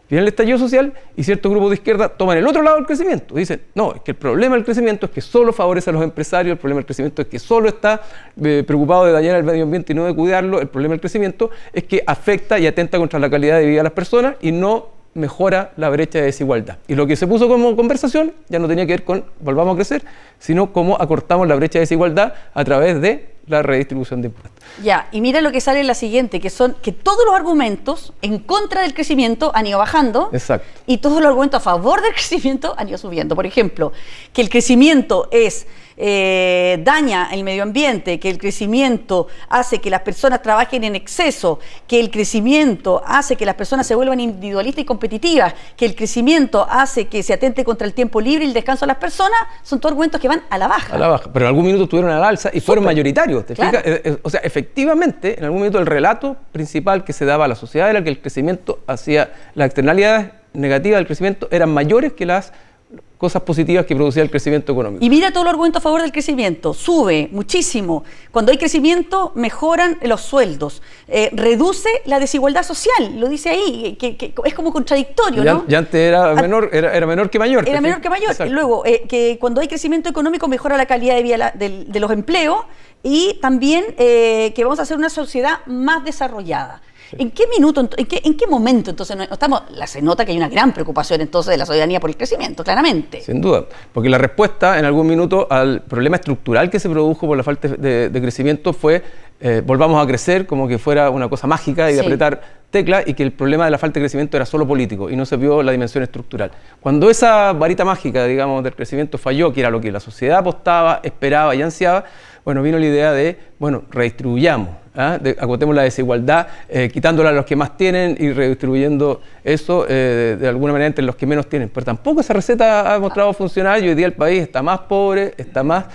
Viene el estallido social y ciertos grupos de izquierda toman el otro lado del crecimiento. Dicen, no, es que el problema del crecimiento es que solo favorece a los empresarios, el problema del crecimiento es que solo está preocupado de dañar el medio ambiente y no de cuidarlo, el problema del crecimiento es que afecta y atenta contra la calidad de vida de las personas y no mejora la brecha de desigualdad. Y lo que se puso como conversación ya no tenía que ver con volvamos a crecer, sino cómo acortamos la brecha de desigualdad a través de la redistribución de impuestos. Ya, y mira lo que sale en la siguiente, que son que todos los argumentos en contra del crecimiento han ido bajando. Exacto. Y todos los argumentos a favor del crecimiento han ido subiendo. Por ejemplo, que el crecimiento daña el medio ambiente, que el crecimiento hace que las personas trabajen en exceso, que el crecimiento hace que las personas se vuelvan individualistas y competitivas, que el crecimiento hace que se atente contra el tiempo libre y el descanso de las personas, son todos argumentos que van a la baja. A la baja, pero en algún minuto estuvieron a la alza y fueron mayoritarios. ¿Te fijas? O sea, efectivamente, en algún momento el relato principal que se daba a la sociedad era que el crecimiento hacía, las externalidades negativas del crecimiento eran mayores que las cosas positivas que producía el crecimiento económico. Y mira todo el argumento a favor del crecimiento. Sube muchísimo. Cuando hay crecimiento, mejoran los sueldos. Reduce la desigualdad social. Lo dice ahí, que es como contradictorio, ¿no? Ya antes era menor que mayor. Era menor que mayor. Exacto. Luego, que cuando hay crecimiento económico, mejora la calidad de vida de los empleos y también que vamos a hacer una sociedad más desarrollada. Sí. ¿En qué minuto, en qué momento entonces se nota que hay una gran preocupación entonces de la ciudadanía por el crecimiento, claramente? Sin duda, porque la respuesta en algún minuto al problema estructural que se produjo por la falta de crecimiento fue volvamos a crecer como que fuera una cosa mágica y de apretar teclas, y que el problema de la falta de crecimiento era solo político y no se vio la dimensión estructural. Cuando esa varita mágica, digamos, del crecimiento falló, que era lo que la sociedad apostaba, esperaba y ansiaba, bueno, vino la idea de, bueno, redistribuyamos, acotemos la desigualdad, quitándola a los que más tienen y redistribuyendo eso de alguna manera entre los que menos tienen. Pero tampoco esa receta ha mostrado funcionar y hoy día el país está más pobre, está más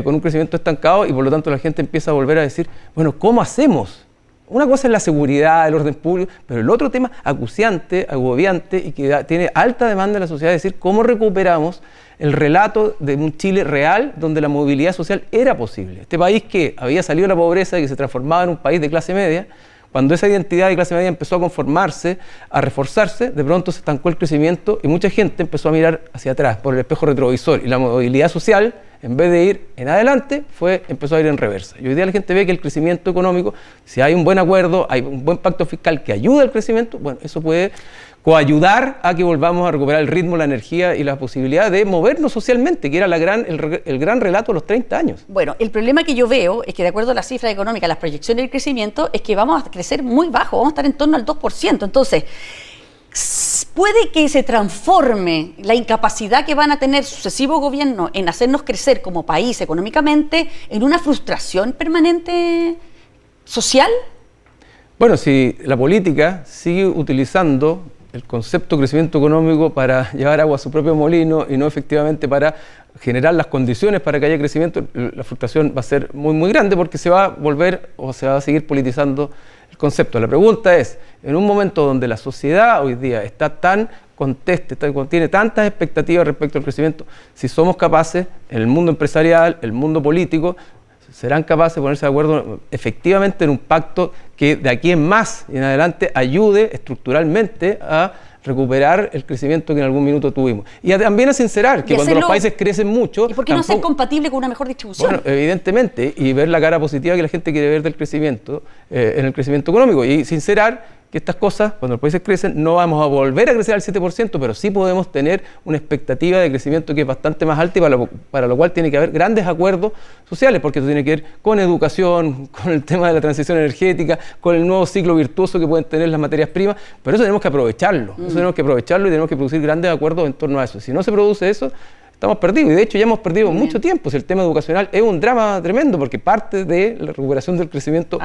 con un crecimiento estancado, y por lo tanto la gente empieza a volver a decir, bueno, ¿cómo hacemos? Una cosa es la seguridad, el orden público, pero el otro tema acuciante, agobiante y que tiene alta demanda en la sociedad, es decir, ¿cómo recuperamos el relato de un Chile real donde la movilidad social era posible? Este país que había salido de la pobreza y que se transformaba en un país de clase media, cuando esa identidad de clase media empezó a conformarse, a reforzarse, de pronto se estancó el crecimiento y mucha gente empezó a mirar hacia atrás por el espejo retrovisor, y la movilidad social, en vez de ir en adelante, empezó a ir en reversa. Y hoy día la gente ve que el crecimiento económico, si hay un buen acuerdo, hay un buen pacto fiscal que ayuda al crecimiento, bueno, eso puede coayudar a que volvamos a recuperar el ritmo, la energía y la posibilidad de movernos socialmente, que era el gran relato de los 30 años. Bueno, el problema que yo veo es que, de acuerdo a las cifras económicas, las proyecciones del crecimiento, es que vamos a crecer muy bajo, vamos a estar en torno al 2%. Entonces, puede que se transforme la incapacidad que van a tener sucesivos gobiernos en hacernos crecer como país económicamente en una frustración permanente social. Bueno, si la política sigue utilizando el concepto de crecimiento económico para llevar agua a su propio molino y no efectivamente para generar las condiciones para que haya crecimiento, la frustración va a ser muy, muy grande, porque se va a volver o se va a seguir politizando el concepto. La pregunta es, en un momento donde la sociedad hoy día está tan conteste, tiene tantas expectativas respecto al crecimiento, si somos capaces, en el mundo empresarial, el mundo político, serán capaces de ponerse de acuerdo efectivamente en un pacto que de aquí en más y en adelante ayude estructuralmente a recuperar el crecimiento que en algún minuto tuvimos. Y también a sincerar que cuando los países crecen mucho... ¿Y por qué no ser compatible con una mejor distribución? Bueno, evidentemente, y ver la cara positiva que la gente quiere ver del crecimiento, en el crecimiento económico, y sincerar que estas cosas, cuando los países crecen, no vamos a volver a crecer al 7%, pero sí podemos tener una expectativa de crecimiento que es bastante más alta, y para lo cual tiene que haber grandes acuerdos sociales, porque esto tiene que ver con educación, con el tema de la transición energética, con el nuevo ciclo virtuoso que pueden tener las materias primas, pero eso tenemos que aprovecharlo, y tenemos que producir grandes acuerdos en torno a eso. Si no se produce eso, estamos perdidos, y de hecho ya hemos perdido mucho tiempo. Si el tema educacional es un drama tremendo, porque parte de la recuperación del crecimiento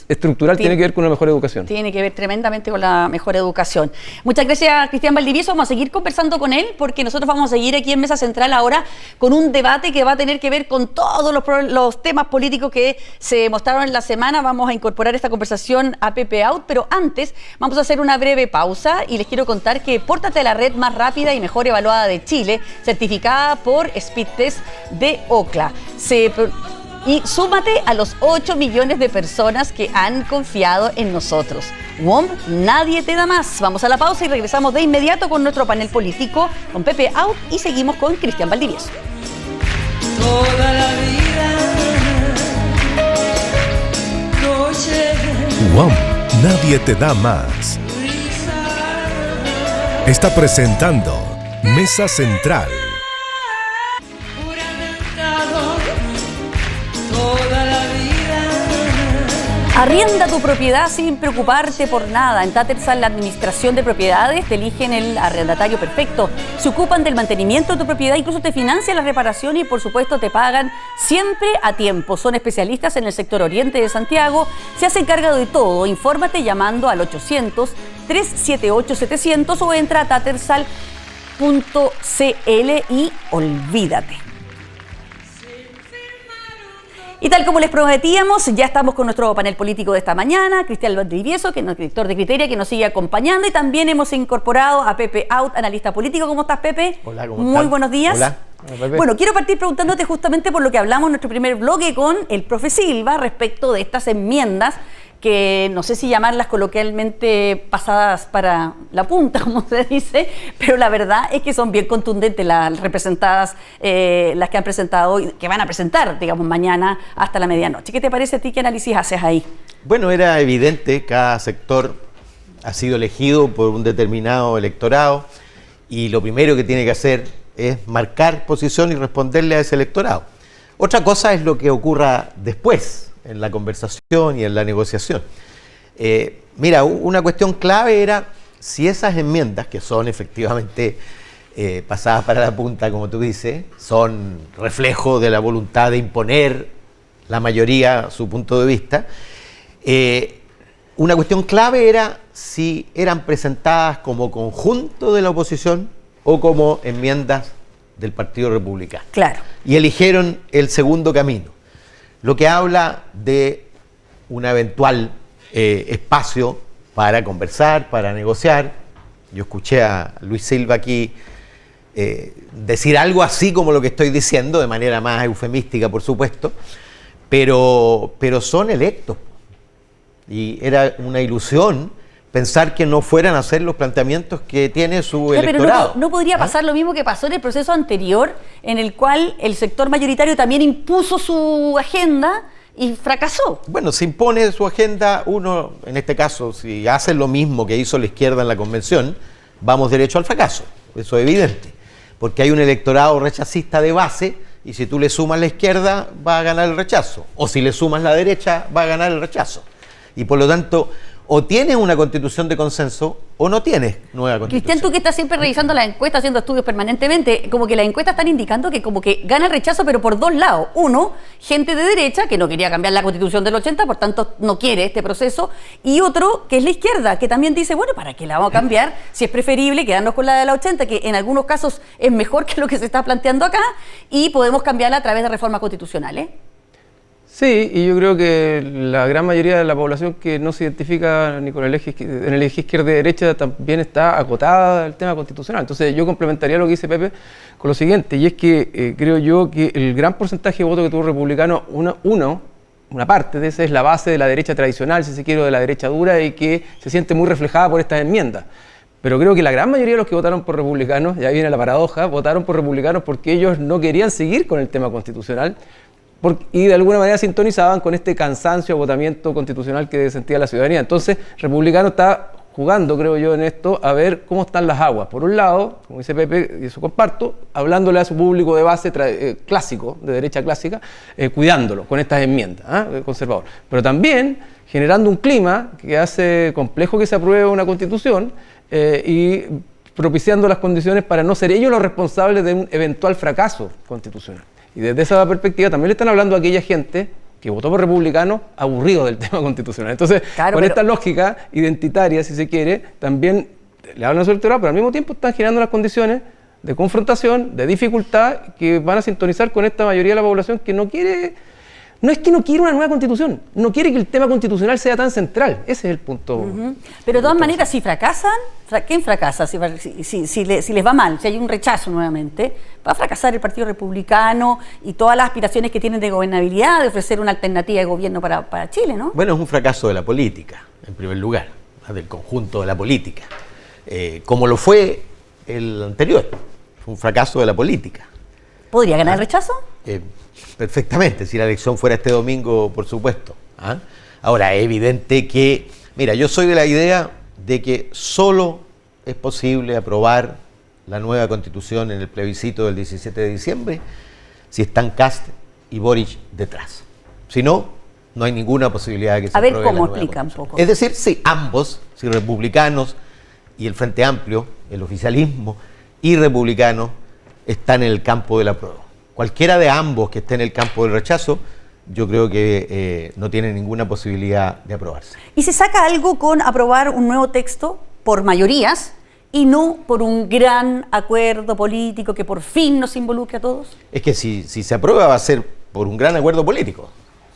estructural tiene que ver con una mejor educación. Tiene que ver tremendamente con la mejor educación. Muchas gracias, Cristian Valdivieso. Vamos a seguir conversando con él, porque nosotros vamos a seguir aquí en Mesa Central ahora con un debate que va a tener que ver con todos los temas políticos que se mostraron en la semana. Vamos a incorporar esta conversación a Pepe Out, pero antes vamos a hacer una breve pausa y les quiero contar que Pórtate, la red más rápida y mejor evaluada de Chile, certificada por Speedtest de Ookla. Y súmate a los 8 millones de personas que han confiado en nosotros. WOM, nadie te da más. Vamos a la pausa y regresamos de inmediato con nuestro panel político, con Pepe Out, y seguimos con Cristian Valdivieso. Toda la vida, WOM, nadie te da más. Está presentando Mesa Central. Arrienda tu propiedad sin preocuparte por nada. En Tattersall, la administración de propiedades, te eligen el arrendatario perfecto. Se ocupan del mantenimiento de tu propiedad, incluso te financian la reparación y, por supuesto, te pagan siempre a tiempo. Son especialistas en el sector oriente de Santiago. Se hacen cargo de todo. Infórmate llamando al 800-378-700 o entra a tattersall.cl y olvídate. Y tal como les prometíamos, ya estamos con nuestro panel político de esta mañana, Cristian Valdivieso, que es director de Criteria, que nos sigue acompañando, y también hemos incorporado a Pepe Out, analista político. ¿Cómo estás, Pepe? Hola, ¿cómo Muy están? buenos días. Hola. Bueno, quiero partir preguntándote justamente por lo que hablamos en nuestro primer bloque con el profe Silva respecto de estas enmiendas que no sé si llamarlas coloquialmente pasadas para la punta, como se dice, pero la verdad es que son bien contundentes las representadas, las que han presentado hoy, que van a presentar, digamos, mañana hasta la medianoche. ¿Qué te parece a ti? ¿Qué análisis haces ahí? Bueno, era evidente, cada sector ha sido elegido por un determinado electorado y lo primero que tiene que hacer es marcar posición y responderle a ese electorado. Otra cosa es lo que ocurra después, en la conversación y en la negociación. Mira, una cuestión clave era si esas enmiendas, que son efectivamente pasadas para la punta, como tú dices, son reflejo de la voluntad de imponer la mayoría su punto de vista, una cuestión clave era si eran presentadas como conjunto de la oposición o como enmiendas del Partido Republicano. Claro. Y eligieron el segundo camino, lo que habla de un eventual espacio para conversar, para negociar. Yo escuché a Luis Silva aquí decir algo así como lo que estoy diciendo, de manera más eufemística, por supuesto, pero son electos. Y era una ilusión pensar que no fueran a hacer los planteamientos que tiene su electorado. Pero no podría pasar lo mismo que pasó en el proceso anterior, en el cual el sector mayoritario también impuso su agenda y fracasó. Bueno, se impone su agenda, uno, en este caso, si hace lo mismo que hizo la izquierda en la convención, vamos derecho al fracaso. Eso es evidente, porque hay un electorado rechacista de base y si tú le sumas la izquierda va a ganar el rechazo, o si le sumas la derecha va a ganar el rechazo. Y por lo tanto, o tienes una constitución de consenso o no tienes nueva constitución. Cristian, tú que estás siempre revisando las encuestas, haciendo estudios permanentemente, como que las encuestas están indicando que como que gana el rechazo, pero por dos lados. Uno, gente de derecha que no quería cambiar la constitución del 80, por tanto no quiere este proceso. Y otro, que es la izquierda, que también dice, bueno, ¿para qué la vamos a cambiar? Si es preferible quedarnos con la de la 80, que en algunos casos es mejor que lo que se está planteando acá, y podemos cambiarla a través de reformas constitucionales. Sí, y yo creo que la gran mayoría de la población que no se identifica ni con el eje izquierda-derecha también está acotada al tema constitucional. Entonces yo complementaría lo que dice Pepe con lo siguiente, y es que creo yo que el gran porcentaje de votos que tuvo el republicano, una parte de esa es la base de la derecha tradicional, si se quiere, o de la derecha dura, y que se siente muy reflejada por estas enmiendas. Pero creo que la gran mayoría de los que votaron por republicanos, ya viene la paradoja, votaron por republicanos porque ellos no querían seguir con el tema constitucional, y de alguna manera sintonizaban con este cansancio, agotamiento constitucional que sentía la ciudadanía. Entonces, Republicano está jugando, creo yo, en esto, a ver cómo están las aguas. Por un lado, como dice Pepe, y eso comparto, hablándole a su público de base clásico, de derecha clásica, cuidándolo con estas enmiendas, conservador. Pero también generando un clima que hace complejo que se apruebe una constitución y propiciando las condiciones para no ser ellos los responsables de un eventual fracaso constitucional. Y desde esa perspectiva también le están hablando a aquella gente que votó por republicano aburrido del tema constitucional. Entonces, claro, con esta lógica identitaria, si se quiere, también le hablan a su electorado, pero al mismo tiempo están generando las condiciones de confrontación, de dificultad, que van a sintonizar con esta mayoría de la población que no quiere... No es que no quiere una nueva constitución, no quiere que el tema constitucional sea tan central. Ese es el punto. Pero de todas maneras, si fracasan, ¿quién fracasa? Si les va mal, si hay un rechazo nuevamente, va a fracasar el Partido Republicano y todas las aspiraciones que tienen de gobernabilidad, de ofrecer una alternativa de gobierno para Chile, ¿no? Bueno, es un fracaso de la política, en primer lugar, del conjunto de la política. Como lo fue el anterior, fue un fracaso de la política. ¿Podría ganar el rechazo? Perfectamente, si la elección fuera este domingo, por supuesto. Ahora, es evidente que, mira, yo soy de la idea de que solo es posible aprobar la nueva constitución en el plebiscito del 17 de diciembre si están Kast y Boric detrás. Si no, no hay ninguna posibilidad de que se apruebe la nueva constitución. A ver, ¿cómo explica un poco? Es decir, si ambos, si republicanos y el Frente Amplio, el oficialismo y republicanos, están en el campo del apruebo. Cualquiera de ambos que esté en el campo del rechazo, yo creo que no tiene ninguna posibilidad de aprobarse. ¿Y se saca algo con aprobar un nuevo texto por mayorías y no por un gran acuerdo político que por fin nos involucre a todos? Es que si se aprueba va a ser por un gran acuerdo político.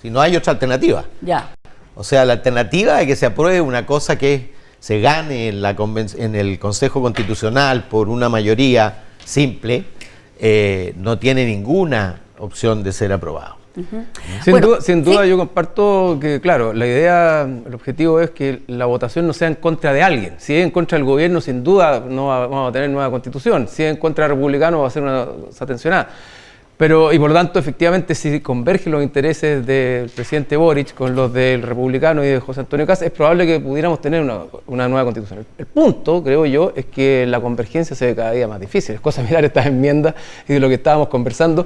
si no hay otra alternativa. Ya. O sea, la alternativa de que se apruebe una cosa que se gane en el Consejo Constitucional por una mayoría simple, no tiene ninguna opción de ser aprobado. Sin duda yo comparto que, claro, la idea, el objetivo es que la votación no sea en contra de alguien. Si es en contra del gobierno, sin duda no vamos a tener nueva constitución. Si es en contra de republicanos, va a ser una tensionada. Pero, y por lo tanto, efectivamente, si convergen los intereses del presidente Boric con los del republicano y de José Antonio Kast, es probable que pudiéramos tener una nueva constitución. El punto, creo yo, es que la convergencia se ve cada día más difícil. Es cosa mirar estas enmiendas y de lo que estábamos conversando.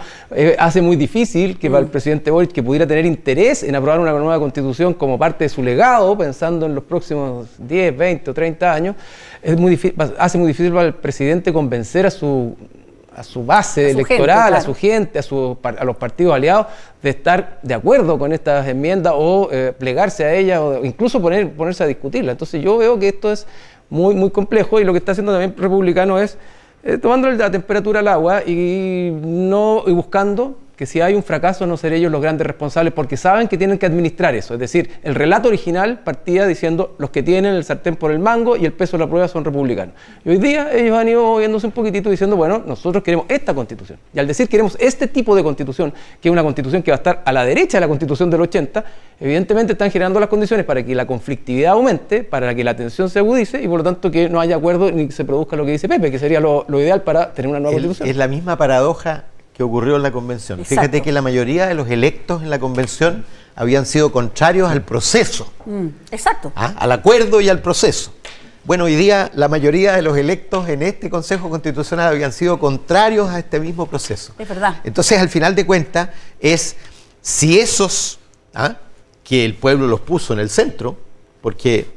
Hace muy difícil que para el presidente Boric, que pudiera tener interés en aprobar una nueva constitución como parte de su legado, pensando en los próximos 10, 20 o 30 años, hace muy difícil para el presidente convencer a su base electoral, gente, claro, a su gente, a los partidos aliados, de estar de acuerdo con estas enmiendas o plegarse a ellas o incluso ponerse a discutirlas. Entonces yo veo que esto es muy, muy complejo y lo que está haciendo también el republicano es tomándole la temperatura al agua y buscando que si hay un fracaso no ser ellos los grandes responsables, porque saben que tienen que administrar eso. Es decir, el relato original partía diciendo los que tienen el sartén por el mango y el peso de la prueba son republicanos. Y hoy día ellos han ido moviéndose un poquitito diciendo, bueno, nosotros queremos esta constitución. Y al decir queremos este tipo de constitución, que es una constitución que va a estar a la derecha de la constitución del 80, evidentemente están generando las condiciones para que la conflictividad aumente, para que la tensión se agudice y por lo tanto que no haya acuerdo ni se produzca lo que dice Pepe, que sería lo ideal para tener una nueva constitución. Es la misma paradoja que ocurrió en la convención. Exacto. Fíjate que la mayoría de los electos en la convención habían sido contrarios al proceso. Exacto. Al acuerdo y al proceso. Bueno, hoy día la mayoría de los electos en este Consejo Constitucional habían sido contrarios a este mismo proceso. Es verdad. Entonces, al final de cuentas, es si esos que el pueblo los puso en el centro, porque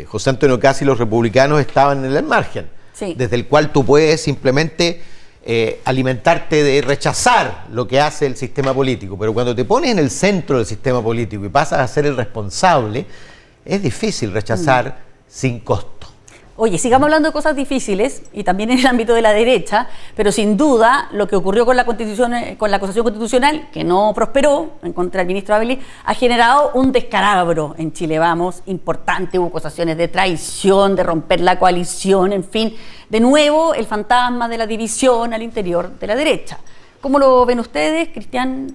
José Antonio Kast y los republicanos estaban en el margen, sí, desde el cual tú puedes simplemente alimentarte de rechazar lo que hace el sistema político, pero cuando te pones en el centro del sistema político y pasas a ser el responsable, es difícil rechazar sin costo. Oye, sigamos hablando de cosas difíciles y también en el ámbito de la derecha, pero sin duda lo que ocurrió con la Constitución, con la acusación constitucional, que no prosperó en contra del ministro Ábalos, ha generado un descalabro en Chile Vamos importante. Hubo acusaciones de traición, de romper la coalición, en fin, de nuevo el fantasma de la división al interior de la derecha. ¿Cómo lo ven ustedes, Cristian?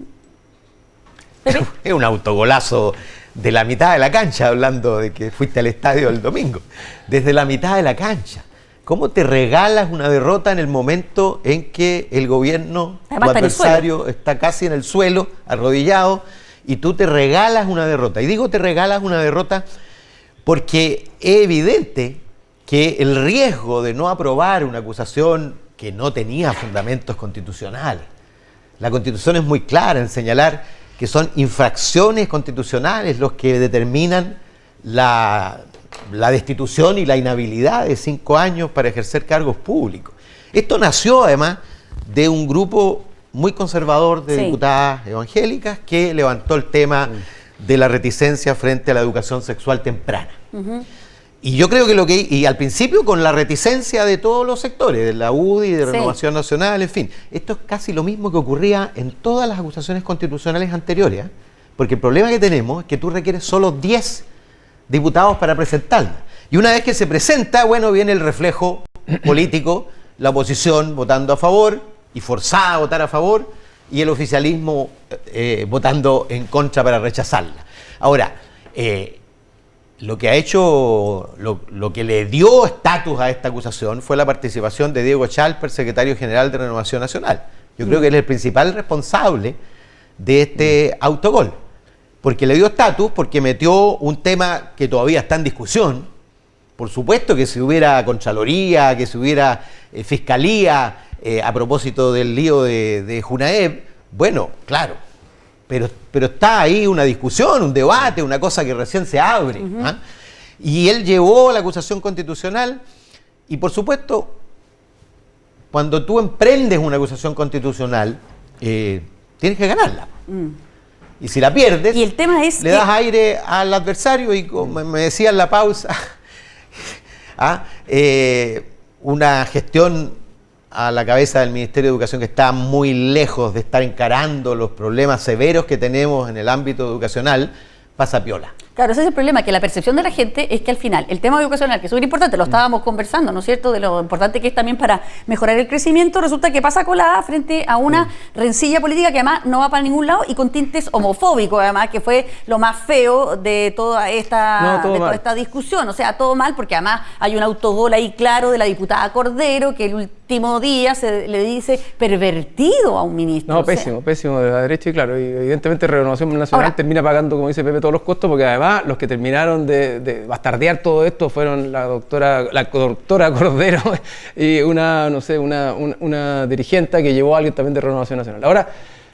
Es un autogolazo de la mitad de la cancha, hablando de que fuiste al estadio el domingo. Desde la mitad de la cancha. ¿Cómo te regalas una derrota en el momento en que el gobierno, tu adversario, está casi en el suelo, arrodillado, y tú te regalas una derrota? Y digo te regalas una derrota porque es evidente que el riesgo de no aprobar una acusación que no tenía fundamentos constitucionales. La Constitución es muy clara en señalar que son infracciones constitucionales los que determinan la destitución y la inhabilidad de 5 años para ejercer cargos públicos. Esto nació además de un grupo muy conservador de diputadas evangélicas que levantó el tema de la reticencia frente a la educación sexual temprana. Y yo creo que y al principio con la reticencia de todos los sectores, de la UDI, de Renovación Nacional, en fin. Esto es casi lo mismo que ocurría en todas las acusaciones constitucionales anteriores, porque el problema que tenemos es que tú requieres solo 10 diputados para presentarla. Y una vez que se presenta, bueno, viene el reflejo político, la oposición votando a favor y forzada a votar a favor, y el oficialismo votando en contra para rechazarla. Ahora, lo que ha hecho, lo que le dio estatus a esta acusación fue la participación de Diego Chalper, secretario general de Renovación Nacional. Yo creo que él es el principal responsable de este autogol, porque le dio estatus, porque metió un tema que todavía está en discusión. Por supuesto que si hubiera Contraloría, que si hubiera Fiscalía, a propósito del lío de Junaeb, bueno, claro. Pero está ahí una discusión, un debate, una cosa que recién se abre. Y él llevó la acusación constitucional y, por supuesto, cuando tú emprendes una acusación constitucional, tienes que ganarla. Y si la pierdes, y el tema es le das aire al adversario y, como me decía en la pausa, una gestión a la cabeza del Ministerio de Educación, que está muy lejos de estar encarando los problemas severos que tenemos en el ámbito educacional, pasa piola. Claro, ese es el problema, que la percepción de la gente es que al final el tema educacional, que es súper importante, lo estábamos conversando, ¿no es cierto?, de lo importante que es también para mejorar el crecimiento, resulta que pasa colada frente a una rencilla política que además no va para ningún lado y con tintes homofóbicos, además, que fue lo más feo de toda esta, esta discusión. O sea, todo mal, porque además hay un autogol ahí claro de la diputada Cordero, que el último día se le dice pervertido a un ministro. No, pésimo, pésimo de la derecha, y claro, y evidentemente Renovación Nacional ahora termina pagando, como dice Pepe, todos los costos, porque además los que terminaron de bastardear todo esto fueron la doctora Cordero y una dirigente que llevó a alguien también de Renovación Nacional. Ahora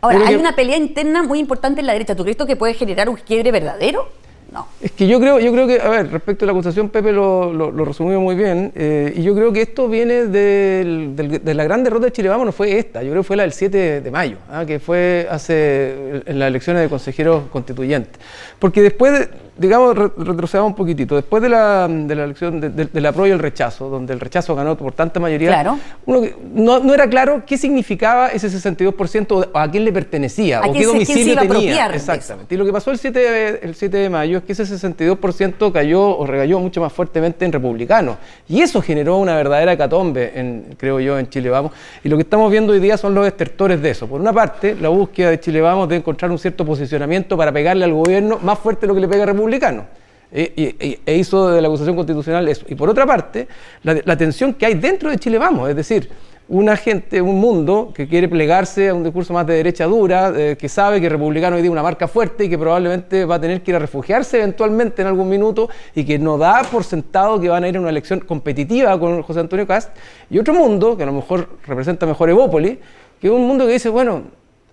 hay una pelea interna muy importante en la derecha. ¿Tú crees que puede generar un quiebre verdadero? No. Es que yo creo que, a ver, respecto a la acusación, Pepe lo resumió muy bien, y yo creo que esto viene de la gran derrota de Chile Vamos, no fue esta, yo creo que fue la del 7 de mayo, que fue en las elecciones de consejeros constituyentes. Porque después, digamos, retrocedamos un poquitito, después de la elección del apruebo y el rechazo, donde el rechazo ganó por tanta mayoría, claro, no era claro qué significaba ese 62%, a quién le pertenecía, o qué domicilio tenía. Exactamente. Y lo que pasó el 7 de mayo es que ese 62% cayó o recayó mucho más fuertemente en republicanos. Y eso generó una verdadera hecatombe, creo yo, en Chile Vamos. Y lo que estamos viendo hoy día son los estertores de eso. Por una parte, la búsqueda de Chile Vamos de encontrar un cierto posicionamiento para pegarle al gobierno más fuerte de lo que le pega a republicanos. E hizo de la acusación constitucional eso. Y por otra parte, la tensión que hay dentro de Chile Vamos, es decir, un mundo que quiere plegarse a un discurso más de derecha dura, que sabe que republicano hoy día es una marca fuerte y que probablemente va a tener que ir a refugiarse eventualmente en algún minuto, y que no da por sentado que van a ir a una elección competitiva con José Antonio Kast, y otro mundo que a lo mejor representa mejor Evópolis, que es un mundo que dice, bueno,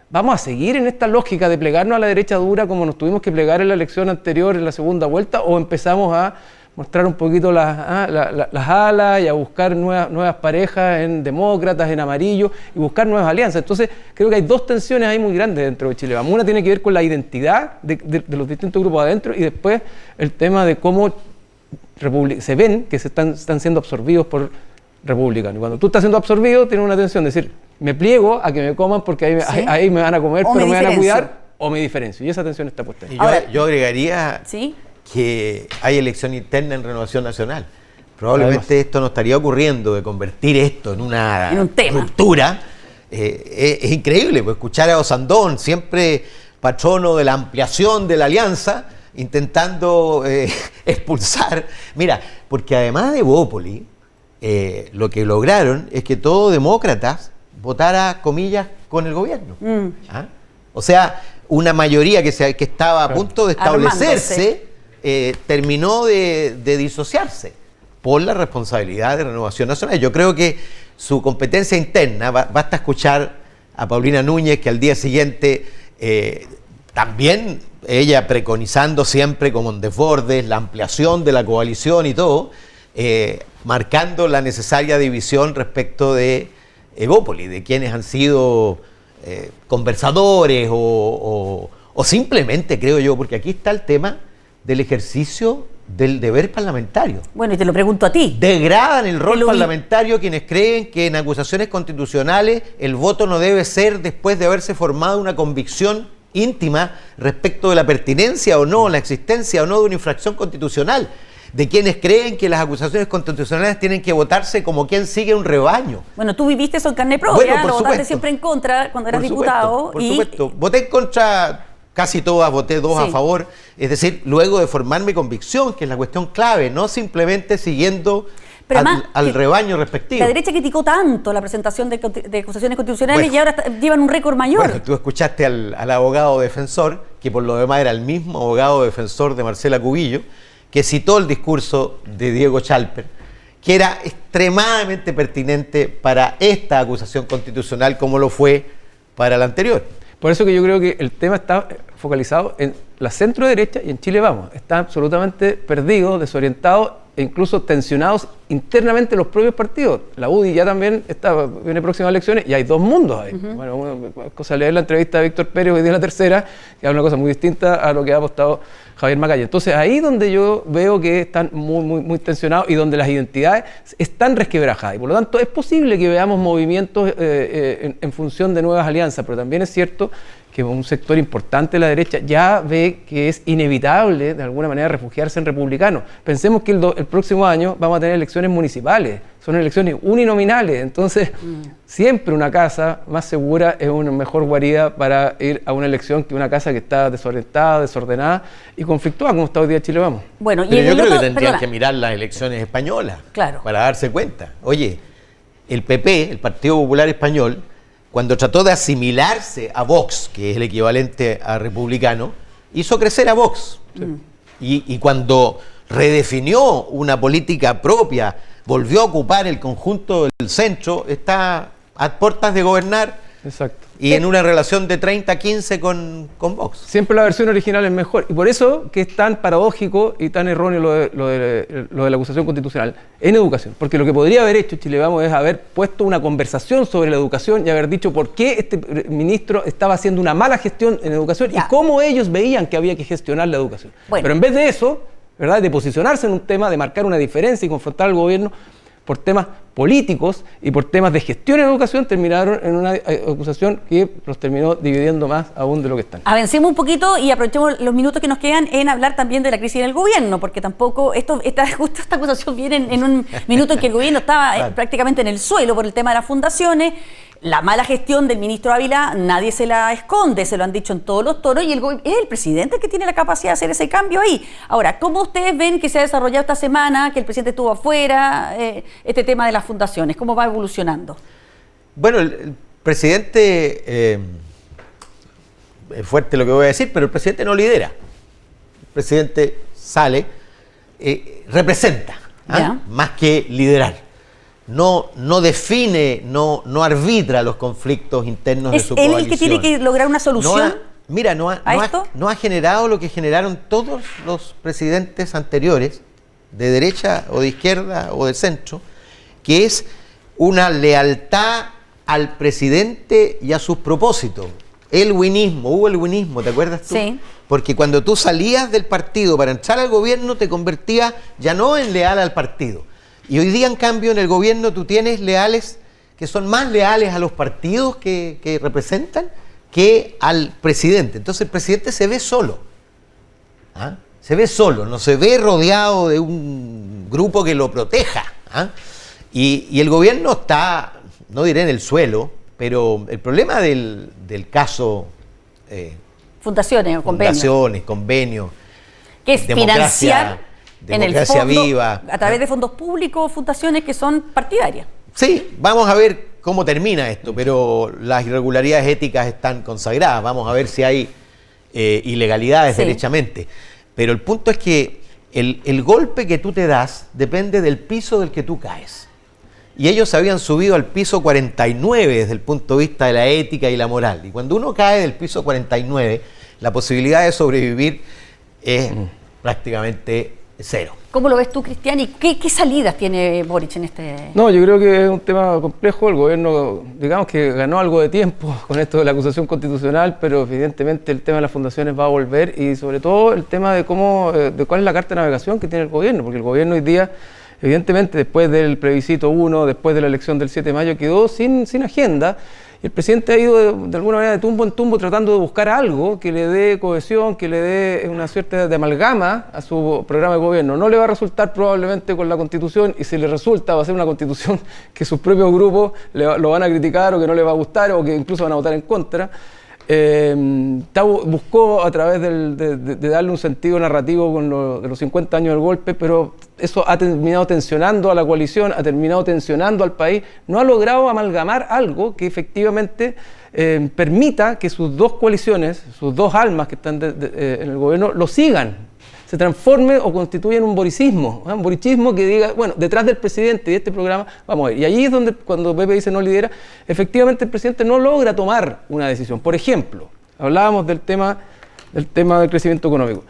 vamos a seguir en esta lógica de plegarnos a la derecha dura como nos tuvimos que plegar en la elección anterior, en la segunda vuelta, o empezamos a mostrar un poquito las alas y a buscar nuevas parejas en demócratas, en amarillo, y buscar nuevas alianzas. Entonces, creo que hay dos tensiones ahí muy grandes dentro de Chile Vamos. Una tiene que ver con la identidad de los distintos grupos adentro, y después el tema de cómo se ven que están siendo absorbidos por republicanos. Y cuando tú estás siendo absorbido, tienes una tensión de decir, me pliego a que me coman porque ahí me van a comer, pero me van a cuidar, o me diferencio. Y esa tensión está puesta ahí. Yo agregaría... ¿sí?, que hay elección interna en Renovación Nacional. Probablemente esto no estaría ocurriendo, de convertir esto en una ruptura. Es increíble, pues, escuchar a Osandón, siempre patrono de la ampliación de la alianza, intentando expulsar. Mira, porque además de Evópolis, lo que lograron es que todo demócratas votara, comillas, con el gobierno. O sea, una mayoría que estaba a punto de establecerse, terminó de disociarse por la responsabilidad de Renovación Nacional. Yo creo que su competencia interna, basta escuchar a Paulina Núñez, que al día siguiente también ella preconizando siempre como en desbordes la ampliación de la coalición y todo, marcando la necesaria división respecto de Evópolis, de quienes han sido conversadores o simplemente, creo yo, porque aquí está el tema del ejercicio del deber parlamentario. Bueno, y te lo pregunto a ti. Degradan el rol parlamentario quienes creen que en acusaciones constitucionales el voto no debe ser después de haberse formado una convicción íntima respecto de la pertinencia o no, la existencia o no de una infracción constitucional. De quienes creen que las acusaciones constitucionales tienen que votarse como quien sigue un rebaño. Bueno, tú viviste eso en carne propia, lo votaste siempre en contra cuando eras diputado. Por supuesto, voté en contra. Casi todas, voté dos a favor, es decir, luego de formarme convicción, que es la cuestión clave, no simplemente siguiendo al rebaño respectivo. La derecha criticó tanto la presentación de acusaciones constitucionales, y ahora llevan un récord mayor. Bueno, tú escuchaste al abogado defensor, que por lo demás era el mismo abogado defensor de Marcela Cubillo, que citó el discurso de Diego Chalper, que era extremadamente pertinente para esta acusación constitucional como lo fue para la anterior. Por eso que yo creo que el tema está focalizado en la centro derecha y en Chile Vamos. Están absolutamente perdidos, desorientados e incluso tensionados internamente los propios partidos. La UDI ya también viene próxima a elecciones y hay dos mundos ahí. Bueno, una cosa es leer la entrevista de Víctor Pérez hoy día en La Tercera, que habla una cosa muy distinta a lo que ha apostado Javier Macaya. Entonces ahí donde yo veo que están muy tensionados y donde las identidades están resquebrajadas. Y por lo tanto es posible que veamos movimientos en función de nuevas alianzas, pero también es cierto que un sector importante de la derecha ya ve que es inevitable de alguna manera refugiarse en republicanos. Pensemos que el próximo año vamos a tener elecciones municipales, son elecciones uninominales, entonces siempre una casa más segura es una mejor guarida para ir a una elección que una casa que está desorientada, desordenada y conflictuada, como está hoy día Chile Vamos. Bueno, pero yo creo que tendrían que mirar las elecciones españolas, claro, para darse cuenta. Oye, el PP, el Partido Popular Español, cuando trató de asimilarse a Vox, que es el equivalente a republicano, hizo crecer a Vox. Y cuando redefinió una política propia, volvió a ocupar el conjunto del centro, está a puertas de gobernar. Exacto. Y en una relación de 30-15 con Vox. Siempre la versión original es mejor. Y por eso que es tan paradójico y tan erróneo lo de la acusación constitucional en educación. Porque lo que podría haber hecho Chile Vamos es haber puesto una conversación sobre la educación y haber dicho por qué este ministro estaba haciendo una mala gestión en educación y cómo ellos veían que había que gestionar la educación. Bueno. Pero en vez de eso, ¿verdad?, de posicionarse en un tema, de marcar una diferencia y confrontar al gobierno por temas políticos y por temas de gestión en educación, terminaron en una acusación que los terminó dividiendo más aún de lo que están. Avancemos un poquito y aprovechemos los minutos que nos quedan en hablar también de la crisis en el gobierno, porque tampoco, justo esta acusación viene en un minuto en que el gobierno estaba prácticamente en el suelo por el tema de las fundaciones. La mala gestión del ministro Ávila nadie se la esconde, se lo han dicho en todos los tonos y es el presidente que tiene la capacidad de hacer ese cambio ahí. Ahora, ¿cómo ustedes ven que se ha desarrollado esta semana, que el presidente estuvo afuera, este tema de las fundaciones? ¿Cómo va evolucionando? Bueno, el presidente, es fuerte lo que voy a decir, pero el presidente no lidera. El presidente sale, representa, más que liderar. No define, no arbitra los conflictos internos de su coalición. ¿Es él el que tiene que lograr una solución? No ha generado lo que generaron todos los presidentes anteriores, de derecha o de izquierda o del centro, que es una lealtad al presidente y a sus propósitos. Hubo el winismo, ¿te acuerdas tú? Sí. Porque cuando tú salías del partido para entrar al gobierno, te convertías ya no en leal al partido. Y hoy día, en cambio, en el gobierno tú tienes leales que son más leales a los partidos que representan que al presidente. Entonces el presidente se ve solo. Se ve solo, no se ve rodeado de un grupo que lo proteja. Y el gobierno está, no diré en el suelo, pero el problema del caso... fundaciones o convenios. Convenios. Que es financiar... en el fondo, viva. A través de fondos públicos, fundaciones que son partidarias. Sí, vamos a ver cómo termina esto, pero las irregularidades éticas están consagradas. Vamos a ver si hay ilegalidades derechamente. Pero el punto es que el golpe que tú te das depende del piso del que tú caes. Y ellos habían subido al piso 49 desde el punto de vista de la ética y la moral. Y cuando uno cae del piso 49, la posibilidad de sobrevivir es prácticamente cero. ¿Cómo lo ves tú, Cristian? ¿Y qué salidas tiene Boric en este...? No, yo creo que es un tema complejo. El gobierno, digamos que ganó algo de tiempo con esto de la acusación constitucional, pero evidentemente el tema de las fundaciones va a volver y sobre todo el tema de cuál es la carta de navegación que tiene el gobierno, porque el gobierno hoy día, evidentemente, después del plebiscito 1, después de la elección del 7 de mayo, quedó sin agenda. Y el presidente ha ido de alguna manera de tumbo en tumbo tratando de buscar algo que le dé cohesión, que le dé una suerte de amalgama a su programa de gobierno. No le va a resultar probablemente con la Constitución, y si le resulta va a ser una Constitución que sus propios grupos lo van a criticar o que no le va a gustar o que incluso van a votar en contra. Buscó a través de darle un sentido narrativo de los 50 años del golpe, pero eso ha terminado tensionando a la coalición, ha terminado tensionando al país, no ha logrado amalgamar algo que efectivamente permita que sus dos coaliciones, sus dos almas que están en el gobierno, lo sigan, se transforme o constituyan un boricismo, un borichismo que diga, bueno, detrás del presidente y de este programa vamos a ir. Y allí es donde, cuando Pepe dice no lidera, efectivamente el presidente no logra tomar una decisión. Por ejemplo, hablábamos del tema del crecimiento económico.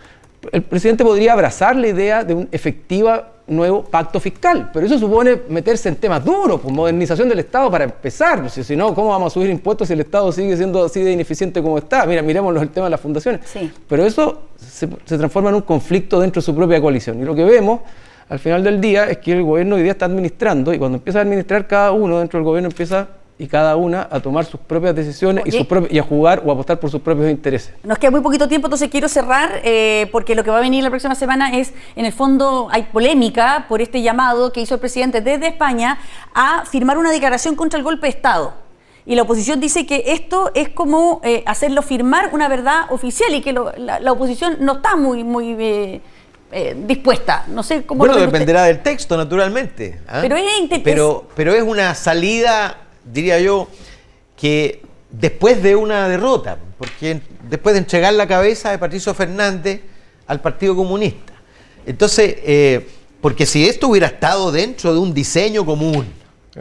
El presidente podría abrazar la idea de una efectiva nuevo pacto fiscal, pero eso supone meterse en temas duros, pues modernización del Estado para empezar, pues, si no, ¿cómo vamos a subir impuestos si el Estado sigue siendo así de ineficiente como está? Mira, miremos el tema de las fundaciones. Sí. Pero eso se transforma en un conflicto dentro de su propia coalición. Y lo que vemos al final del día es que el gobierno hoy día está administrando, y cuando empieza a administrar, cada uno dentro del gobierno empieza y cada una a tomar sus propias decisiones y a jugar o apostar por sus propios intereses. Nos queda muy poquito tiempo, entonces quiero cerrar porque lo que va a venir la próxima semana es, en el fondo, hay polémica por este llamado que hizo el presidente desde España a firmar una declaración contra el golpe de Estado. Y la oposición dice que esto es como hacerlo firmar una verdad oficial y que la oposición no está muy dispuesta. No sé cómo. Bueno, dependerá del texto, naturalmente. ¿Ah? Pero es una salida, diría yo, que después de una derrota, porque después de entregar la cabeza de Patricio Fernández al Partido Comunista. Entonces, porque si esto hubiera estado dentro de un diseño común,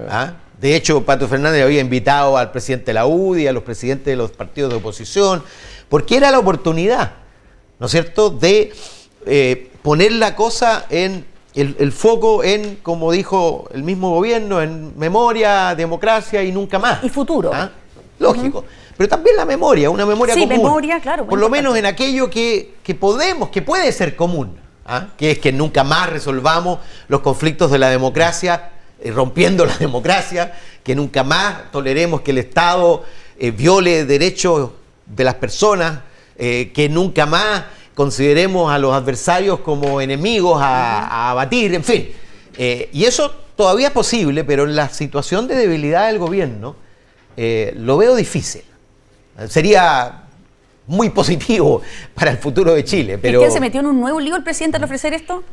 ¿ah? De hecho, Pato Fernández había invitado al presidente de la UDI, a los presidentes de los partidos de oposición, porque era la oportunidad, ¿no es cierto?, de poner la cosa en el foco en, como dijo el mismo gobierno, en memoria, democracia y nunca más. Y futuro. ¿Ah? Lógico. Pero también la memoria, una memoria común. Sí, memoria, claro. Por lo menos en aquello que puede ser común, ¿ah? Que es que nunca más resolvamos los conflictos de la democracia, rompiendo la democracia, que nunca más toleremos que el Estado viole derechos de las personas, que nunca más consideremos a los adversarios como enemigos a abatir, en fin. Y eso todavía es posible, pero en la situación de debilidad del gobierno lo veo difícil. Sería muy positivo para el futuro de Chile. Pero... ¿Es que se metió en un nuevo lío el presidente al ofrecer esto?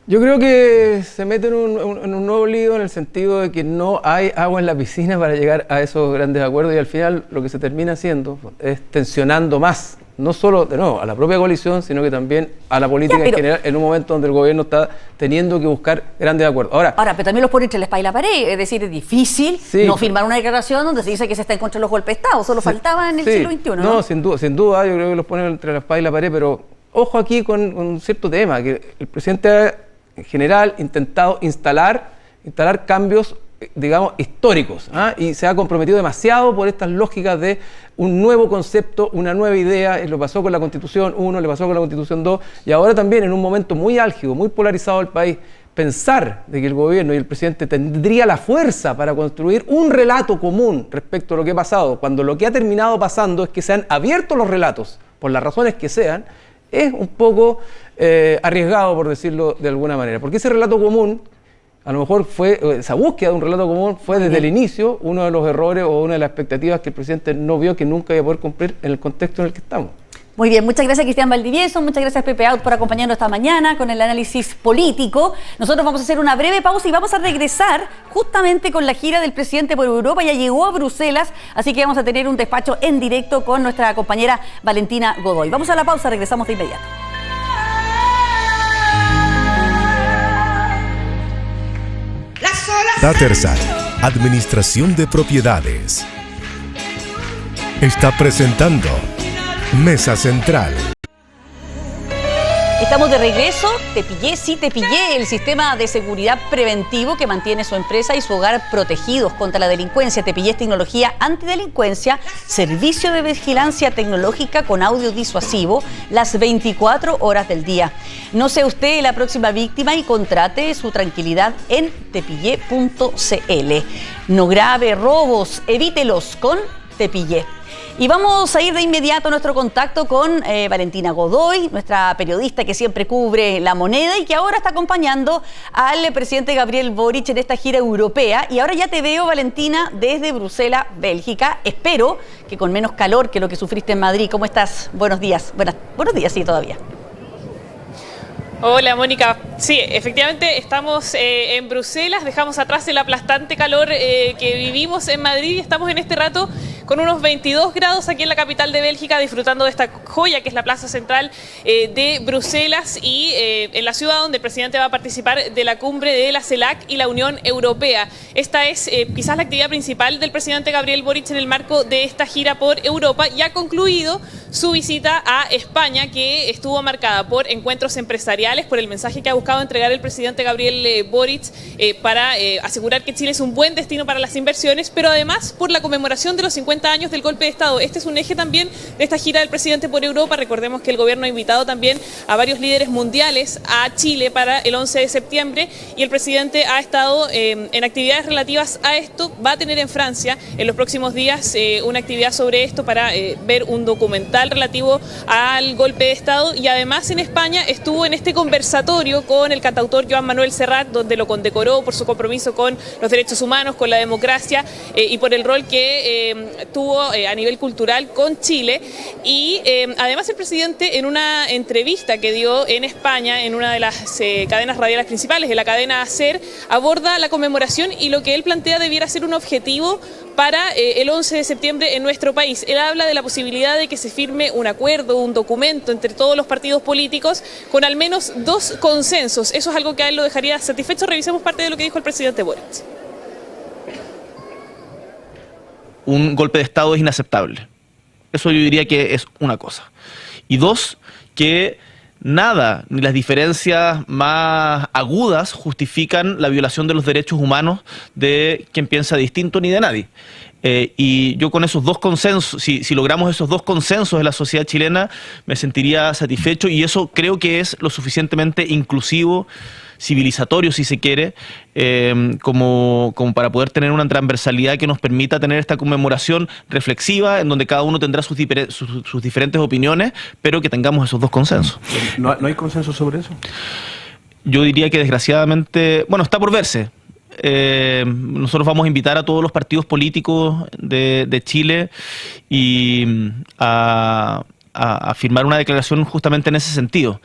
Yo creo que se mete en un nuevo lío en el sentido de que no hay agua en la piscina para llegar a esos grandes acuerdos, y al final lo que se termina haciendo es tensionando más, no solo de nuevo a la propia coalición, sino que también a la política en general, en un momento donde el gobierno está teniendo que buscar grandes acuerdos. Ahora, pero también los pone entre la espada y la pared, es decir, es difícil no firmar una declaración donde se dice que se está en contra de los golpes de Estado, solo faltaba en el siglo XXI. No, sin duda, yo creo que los pone entre la espada y la pared, pero ojo aquí con un cierto tema, que el presidente en general intentado instalar cambios, digamos, históricos, ¿ah? Y se ha comprometido demasiado por estas lógicas de un nuevo concepto, una nueva idea. Lo pasó con la Constitución 1, le pasó con la Constitución 2, y ahora también en un momento muy álgido, muy polarizado del país, pensar de que el gobierno y el presidente tendría la fuerza para construir un relato común respecto a lo que ha pasado, cuando lo que ha terminado pasando es que se han abierto los relatos, por las razones que sean, es un poco arriesgado, por decirlo de alguna manera, porque ese relato común, a lo mejor esa búsqueda de un relato común fue desde el inicio uno de los errores o una de las expectativas que el presidente no vio que nunca iba a poder cumplir en el contexto en el que estamos. Muy bien, muchas gracias Cristian Valdivieso, muchas gracias Pepe Out por acompañarnos esta mañana con el análisis político. Nosotros vamos a hacer una breve pausa y vamos a regresar justamente con la gira del presidente por Europa. Ya llegó a Bruselas, así que vamos a tener un despacho en directo con nuestra compañera Valentina Godoy. Vamos a la pausa, regresamos de inmediato. Dattersat, Administración de Propiedades, está presentando Mesa Central. Estamos de regreso. Te pillé, sí te pillé, el sistema de seguridad preventivo que mantiene su empresa y su hogar protegidos contra la delincuencia. Te pillé es tecnología antidelincuencia, servicio de vigilancia tecnológica con audio disuasivo las 24 horas del día. No sea usted la próxima víctima y contrate su tranquilidad en tepillé.cl. No grave robos, evítelos con Tepillé. Y vamos a ir de inmediato a nuestro contacto con Valentina Godoy, nuestra periodista que siempre cubre la moneda y que ahora está acompañando al presidente Gabriel Boric en esta gira europea. Y ahora ya te veo, Valentina, desde Bruselas, Bélgica. Espero que con menos calor que lo que sufriste en Madrid. ¿Cómo estás? Buenos días. Buenos días, sí, todavía. Hola Mónica, sí, efectivamente estamos en Bruselas, dejamos atrás el aplastante calor que vivimos en Madrid y estamos en este rato con unos 22 grados aquí en la capital de Bélgica, disfrutando de esta joya que es la Plaza Central de Bruselas y en la ciudad donde el presidente va a participar de la cumbre de la CELAC y la Unión Europea. Esta es quizás la actividad principal del presidente Gabriel Boric en el marco de esta gira por Europa, y ha concluido su visita a España, que estuvo marcada por encuentros empresariales, por el mensaje que ha buscado entregar el presidente Gabriel Boric para asegurar que Chile es un buen destino para las inversiones, pero además por la conmemoración de los 50 años del golpe de Estado. Este es un eje también de esta gira del presidente por Europa. Recordemos que el gobierno ha invitado también a varios líderes mundiales a Chile para el 11 de septiembre y el presidente ha estado en actividades relativas a esto. Va a tener en Francia en los próximos días una actividad sobre esto para ver un documental relativo al golpe de Estado, y además en España estuvo en este conversatorio con el cantautor Joan Manuel Serrat, donde lo condecoró por su compromiso con los derechos humanos, con la democracia y por el rol que tuvo a nivel cultural con Chile. Y además el presidente, en una entrevista que dio en España en una de las cadenas radiales principales, en la cadena SER, aborda la conmemoración y lo que él plantea debiera ser un objetivo para el 11 de septiembre en nuestro país. Él habla de la posibilidad de que se firme un acuerdo, un documento entre todos los partidos políticos con al menos 2 consensos. Eso es algo que a él lo dejaría satisfecho. Revisemos parte de lo que dijo el presidente Boric. Un golpe de Estado es inaceptable. Eso yo diría que es una cosa. Y 2, que nada, ni las diferencias más agudas justifican la violación de los derechos humanos de quien piensa distinto ni de nadie. Y yo con esos 2 consensos, si logramos esos 2 consensos en la sociedad chilena, me sentiría satisfecho, y eso creo que es lo suficientemente inclusivo, civilizatorio si se quiere, como para poder tener una transversalidad que nos permita tener esta conmemoración reflexiva en donde cada uno tendrá sus diferentes opiniones, pero que tengamos esos 2 consensos. ¿No hay consenso sobre eso? Yo diría que desgraciadamente, bueno, está por verse. Nosotros vamos a invitar a todos los partidos políticos de Chile y a firmar una declaración justamente en ese sentido.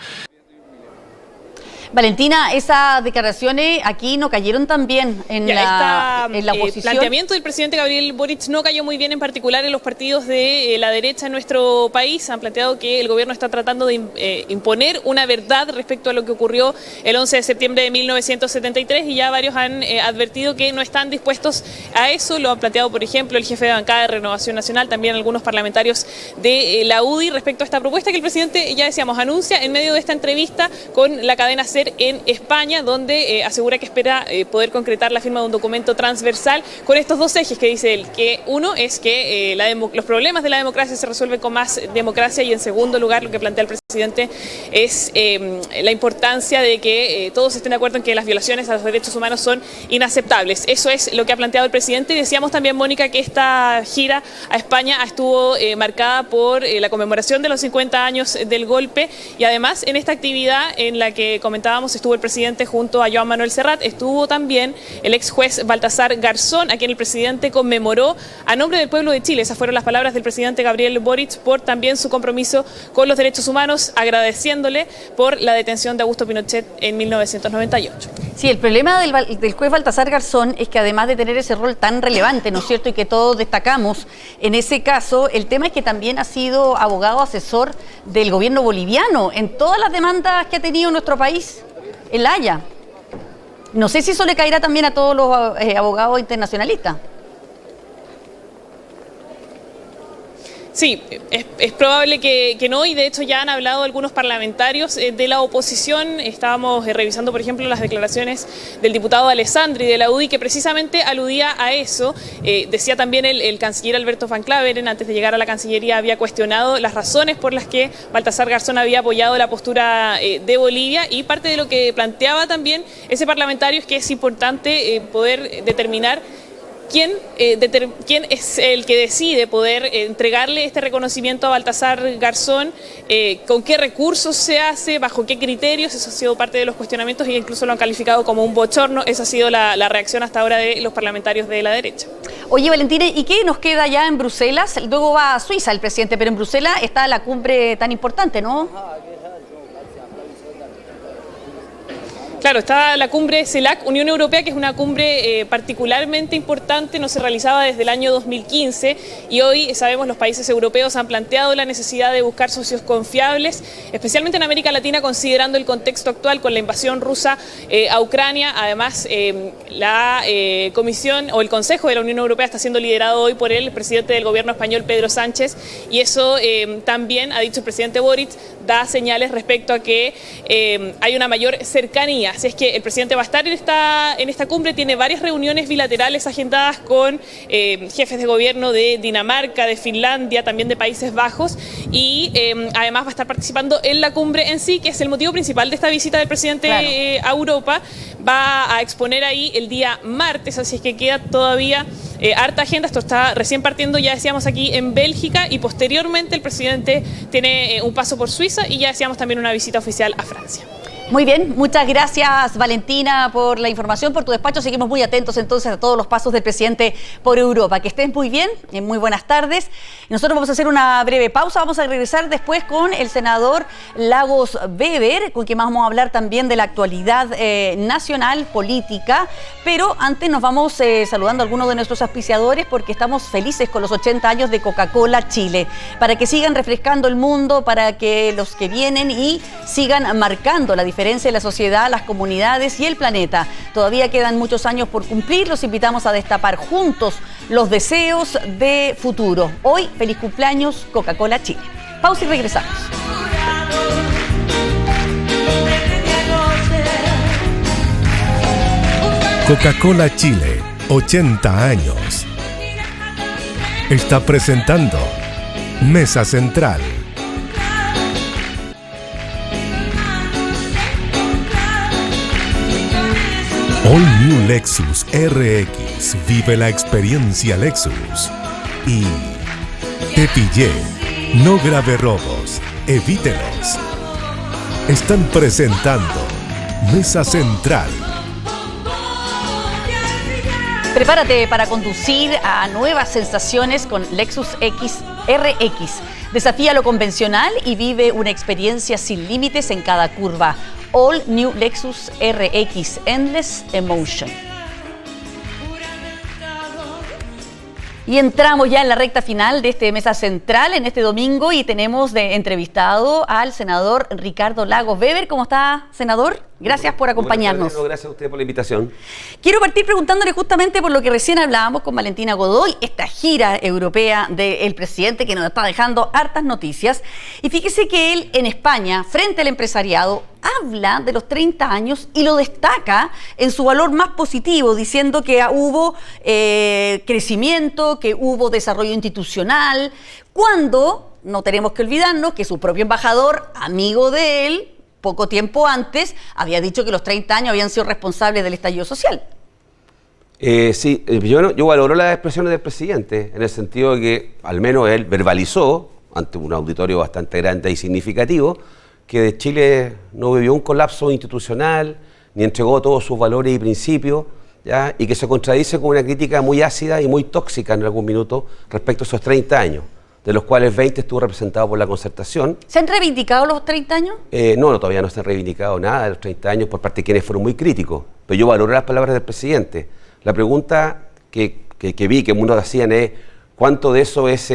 Valentina, esas declaraciones aquí no cayeron tan bien en la oposición. El planteamiento del presidente Gabriel Boric no cayó muy bien, en particular en los partidos de la derecha en nuestro país. Han planteado que el gobierno está tratando de imponer una verdad respecto a lo que ocurrió el 11 de septiembre de 1973 y ya varios han advertido que no están dispuestos a eso. Lo han planteado, por ejemplo, el jefe de bancada de Renovación Nacional, también algunos parlamentarios de la UDI respecto a esta propuesta que el presidente, ya decíamos, anuncia en medio de esta entrevista con la cadena SER en España, donde asegura que espera poder concretar la firma de un documento transversal con estos 2 ejes que dice él, que uno es que los problemas de la democracia se resuelven con más democracia, y en segundo lugar lo que plantea el presidente es la importancia de que todos estén de acuerdo en que las violaciones a los derechos humanos son inaceptables. Eso es lo que ha planteado el presidente, y decíamos también, Mónica, que esta gira a España estuvo marcada por la conmemoración de los 50 años del golpe, y además en esta actividad en la que comentábamos estuvo el presidente junto a Joan Manuel Serrat, estuvo también el ex juez Baltasar Garzón, a quien el presidente conmemoró a nombre del pueblo de Chile. Esas fueron las palabras del presidente Gabriel Boric por también su compromiso con los derechos humanos, agradeciéndole por la detención de Augusto Pinochet en 1998. Sí, el problema del juez Baltasar Garzón es que además de tener ese rol tan relevante, ¿no es cierto?, y que todos destacamos en ese caso, el tema es que también ha sido abogado asesor del gobierno boliviano en todas las demandas que ha tenido nuestro país en La Haya. No sé si eso le caerá también a todos los abogados internacionalistas. Sí, es probable que no, y de hecho ya han hablado algunos parlamentarios de la oposición. Estábamos revisando, por ejemplo, las declaraciones del diputado Alessandri de la UDI, que precisamente aludía a eso. Decía también el canciller Alberto Van Claveren, antes de llegar a la Cancillería, había cuestionado las razones por las que Baltasar Garzón había apoyado la postura de Bolivia, y parte de lo que planteaba también ese parlamentario es que es importante poder determinar ¿quién es el que decide poder entregarle este reconocimiento a Baltasar Garzón? ¿Con qué recursos se hace? ¿Bajo qué criterios? Eso ha sido parte de los cuestionamientos y incluso lo han calificado como un bochorno. Esa ha sido la reacción hasta ahora de los parlamentarios de la derecha. Oye, Valentina, ¿y qué nos queda ya en Bruselas? Luego va a Suiza el presidente, pero en Bruselas está la cumbre tan importante, ¿no? Claro, está la cumbre CELAC Unión Europea, que es una cumbre particularmente importante, no se realizaba desde el año 2015 y hoy, sabemos, los países europeos han planteado la necesidad de buscar socios confiables, especialmente en América Latina, considerando el contexto actual con la invasión rusa a Ucrania. Además, la Comisión o el Consejo de la Unión Europea está siendo liderado hoy por el presidente del gobierno español, Pedro Sánchez, y eso también, ha dicho el presidente Boric, da señales respecto a que hay una mayor cercanía. Así es que el presidente va a estar en esta cumbre, tiene varias reuniones bilaterales agendadas con jefes de gobierno de Dinamarca, de Finlandia, también de Países Bajos, y además va a estar participando en la cumbre en sí, que es el motivo principal de esta visita del presidente a Europa. Va a exponer ahí el día martes, así es que queda todavía harta agenda. Esto está recién partiendo, ya decíamos, aquí en Bélgica, y posteriormente el presidente tiene un paso por Suiza y ya decíamos también una visita oficial a Francia. Muy bien, muchas gracias, Valentina, por la información, por tu despacho. Seguimos muy atentos entonces a todos los pasos del presidente por Europa. Que estés muy bien, muy buenas tardes. Nosotros vamos a hacer una breve pausa, vamos a regresar después con el senador Lagos Weber, con quien vamos a hablar también de la actualidad nacional, política, pero antes nos vamos saludando a algunos de nuestros auspiciadores, porque estamos felices con los 80 años de Coca-Cola Chile, para que sigan refrescando el mundo, para que los que vienen y sigan marcando la diferencia de la sociedad, las comunidades y el planeta. Todavía quedan muchos años por cumplir. Los invitamos a destapar juntos los deseos de futuro. Hoy, feliz cumpleaños, Coca-Cola Chile. Pausa y regresamos. Coca-Cola Chile, 80 años. Está presentando Mesa Central. All New Lexus RX, vive la experiencia Lexus. Y te pillé, no grave robos, evítelos. Están presentando Mesa Central. Prepárate para conducir a nuevas sensaciones con Lexus RX. Desafía lo convencional y vive una experiencia sin límites en cada curva. All New Lexus RX, Endless Emotion. Y entramos ya en la recta final de este Mesa Central en este domingo y tenemos de entrevistado al senador Ricardo Lagos Weber. ¿Cómo está, senador? Gracias por acompañarnos. Gracias a usted por la invitación. Quiero partir preguntándole justamente por lo que recién hablábamos con Valentina Godoy, esta gira europea del presidente que nos está dejando hartas noticias. Y fíjese que él en España, frente al empresariado, habla de los 30 años y lo destaca en su valor más positivo, diciendo que hubo crecimiento, que hubo desarrollo institucional, cuando no tenemos que olvidarnos que su propio embajador, amigo de él, poco tiempo antes, había dicho que los 30 años habían sido responsables del estallido social. Sí, yo valoro las expresiones del presidente, en el sentido de que al menos él verbalizó, ante un auditorio bastante grande y significativo, que de Chile no vivió un colapso institucional, ni entregó todos sus valores y principios, ¿ya? Y que se contradice con una crítica muy ácida y muy tóxica en algún minuto respecto a esos 30 años, de los cuales 20 estuvo representado por la Concertación. ¿Se han reivindicado los 30 años? No, todavía no se han reivindicado nada de los 30 años por parte de quienes fueron muy críticos, pero yo valoro las palabras del presidente. La pregunta que vi que muchos hacían es, ¿cuánto de eso es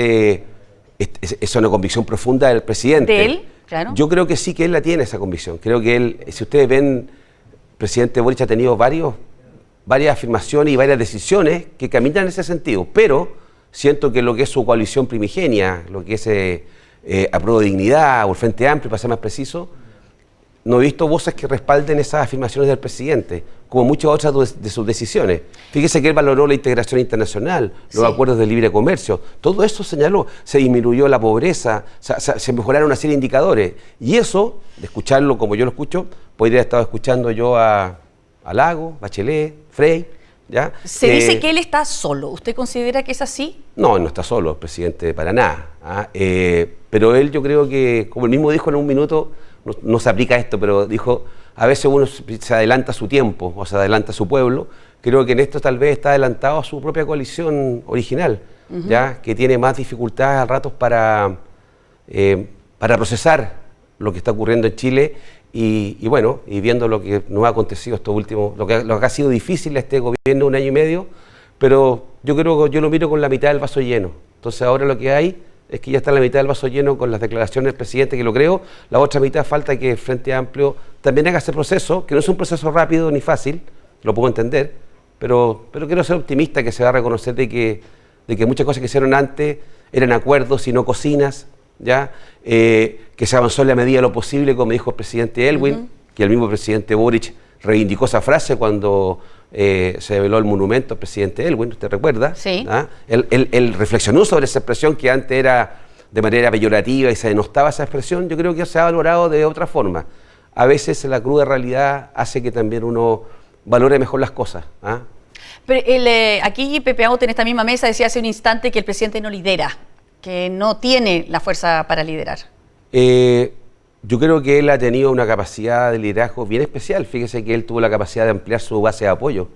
una convicción profunda del presidente? ¿De él? Claro. Yo creo que sí que él la tiene, esa convicción. Creo que él, si ustedes ven, el presidente Boric ha tenido varias afirmaciones y varias decisiones que caminan en ese sentido, pero siento que lo que es su coalición primigenia, lo que es Apruebo Dignidad o el Frente Amplio, para ser más preciso, no he visto voces que respalden esas afirmaciones del presidente, como muchas otras de sus decisiones. Fíjese que él valoró la integración internacional, los acuerdos de libre comercio, todo eso señaló, se disminuyó la pobreza, se mejoraron una serie de indicadores, y eso, de escucharlo como yo lo escucho, podría haber estado escuchando yo a Lagos, Bachelet, Frey, ¿ya? Se dice que él está solo. ¿Usted considera que es así? No, no está solo el presidente para nada. Pero él, yo creo que, como él mismo dijo en un minuto, no se aplica esto, pero dijo, a veces uno se adelanta a su tiempo, o se adelanta a su pueblo. Creo que en esto tal vez está adelantado a su propia coalición original, ¿ya? Que tiene más dificultades a ratos para procesar lo que está ocurriendo en Chile y bueno, y viendo lo que nos ha acontecido estos últimos, lo que ha sido difícil este gobierno 1 año y medio, pero yo creo que yo lo miro con la mitad del vaso lleno. Entonces ahora lo que hay es que ya está la mitad del vaso lleno con las declaraciones del presidente, que lo creo, la otra mitad falta que el Frente Amplio también haga ese proceso, que no es un proceso rápido ni fácil, lo puedo entender, pero quiero ser optimista que se va a reconocer de que muchas cosas que hicieron antes eran acuerdos y no cocinas, ¿ya? Que se avanzó en la medida de lo posible, como dijo el presidente Elwin, que el mismo presidente Boric reivindicó esa frase cuando se develó el monumento al presidente Elwin, ¿usted recuerda? Sí. ¿Ah? Él reflexionó sobre esa expresión que antes era de manera peyorativa y se denostaba esa expresión. Yo creo que se ha valorado de otra forma. A veces la cruda realidad hace que también uno valore mejor las cosas. ¿Ah? Pero aquí Pepe Out en esta misma mesa decía hace un instante que el presidente no lidera, que no tiene la fuerza para liderar. Yo creo que él ha tenido una capacidad de liderazgo bien especial. Fíjese que él tuvo la capacidad de ampliar su base de apoyo.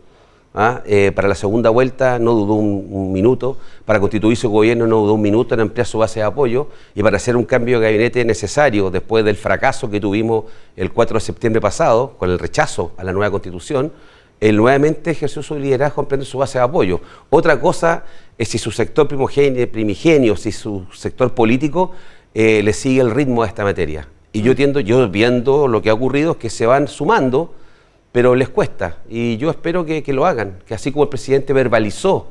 Para la segunda vuelta no dudó un minuto, para constituir su gobierno no dudó un minuto en ampliar su base de apoyo y para hacer un cambio de gabinete necesario después del fracaso que tuvimos el 4 de septiembre pasado, con el rechazo a la nueva constitución, él nuevamente ejerció su liderazgo ampliando su base de apoyo. Otra cosa es si su sector primigenio, si su sector político le sigue el ritmo a esta materia. Y yo viendo lo que ha ocurrido es que se van sumando, pero les cuesta. Y yo espero que lo hagan, que así como el presidente verbalizó,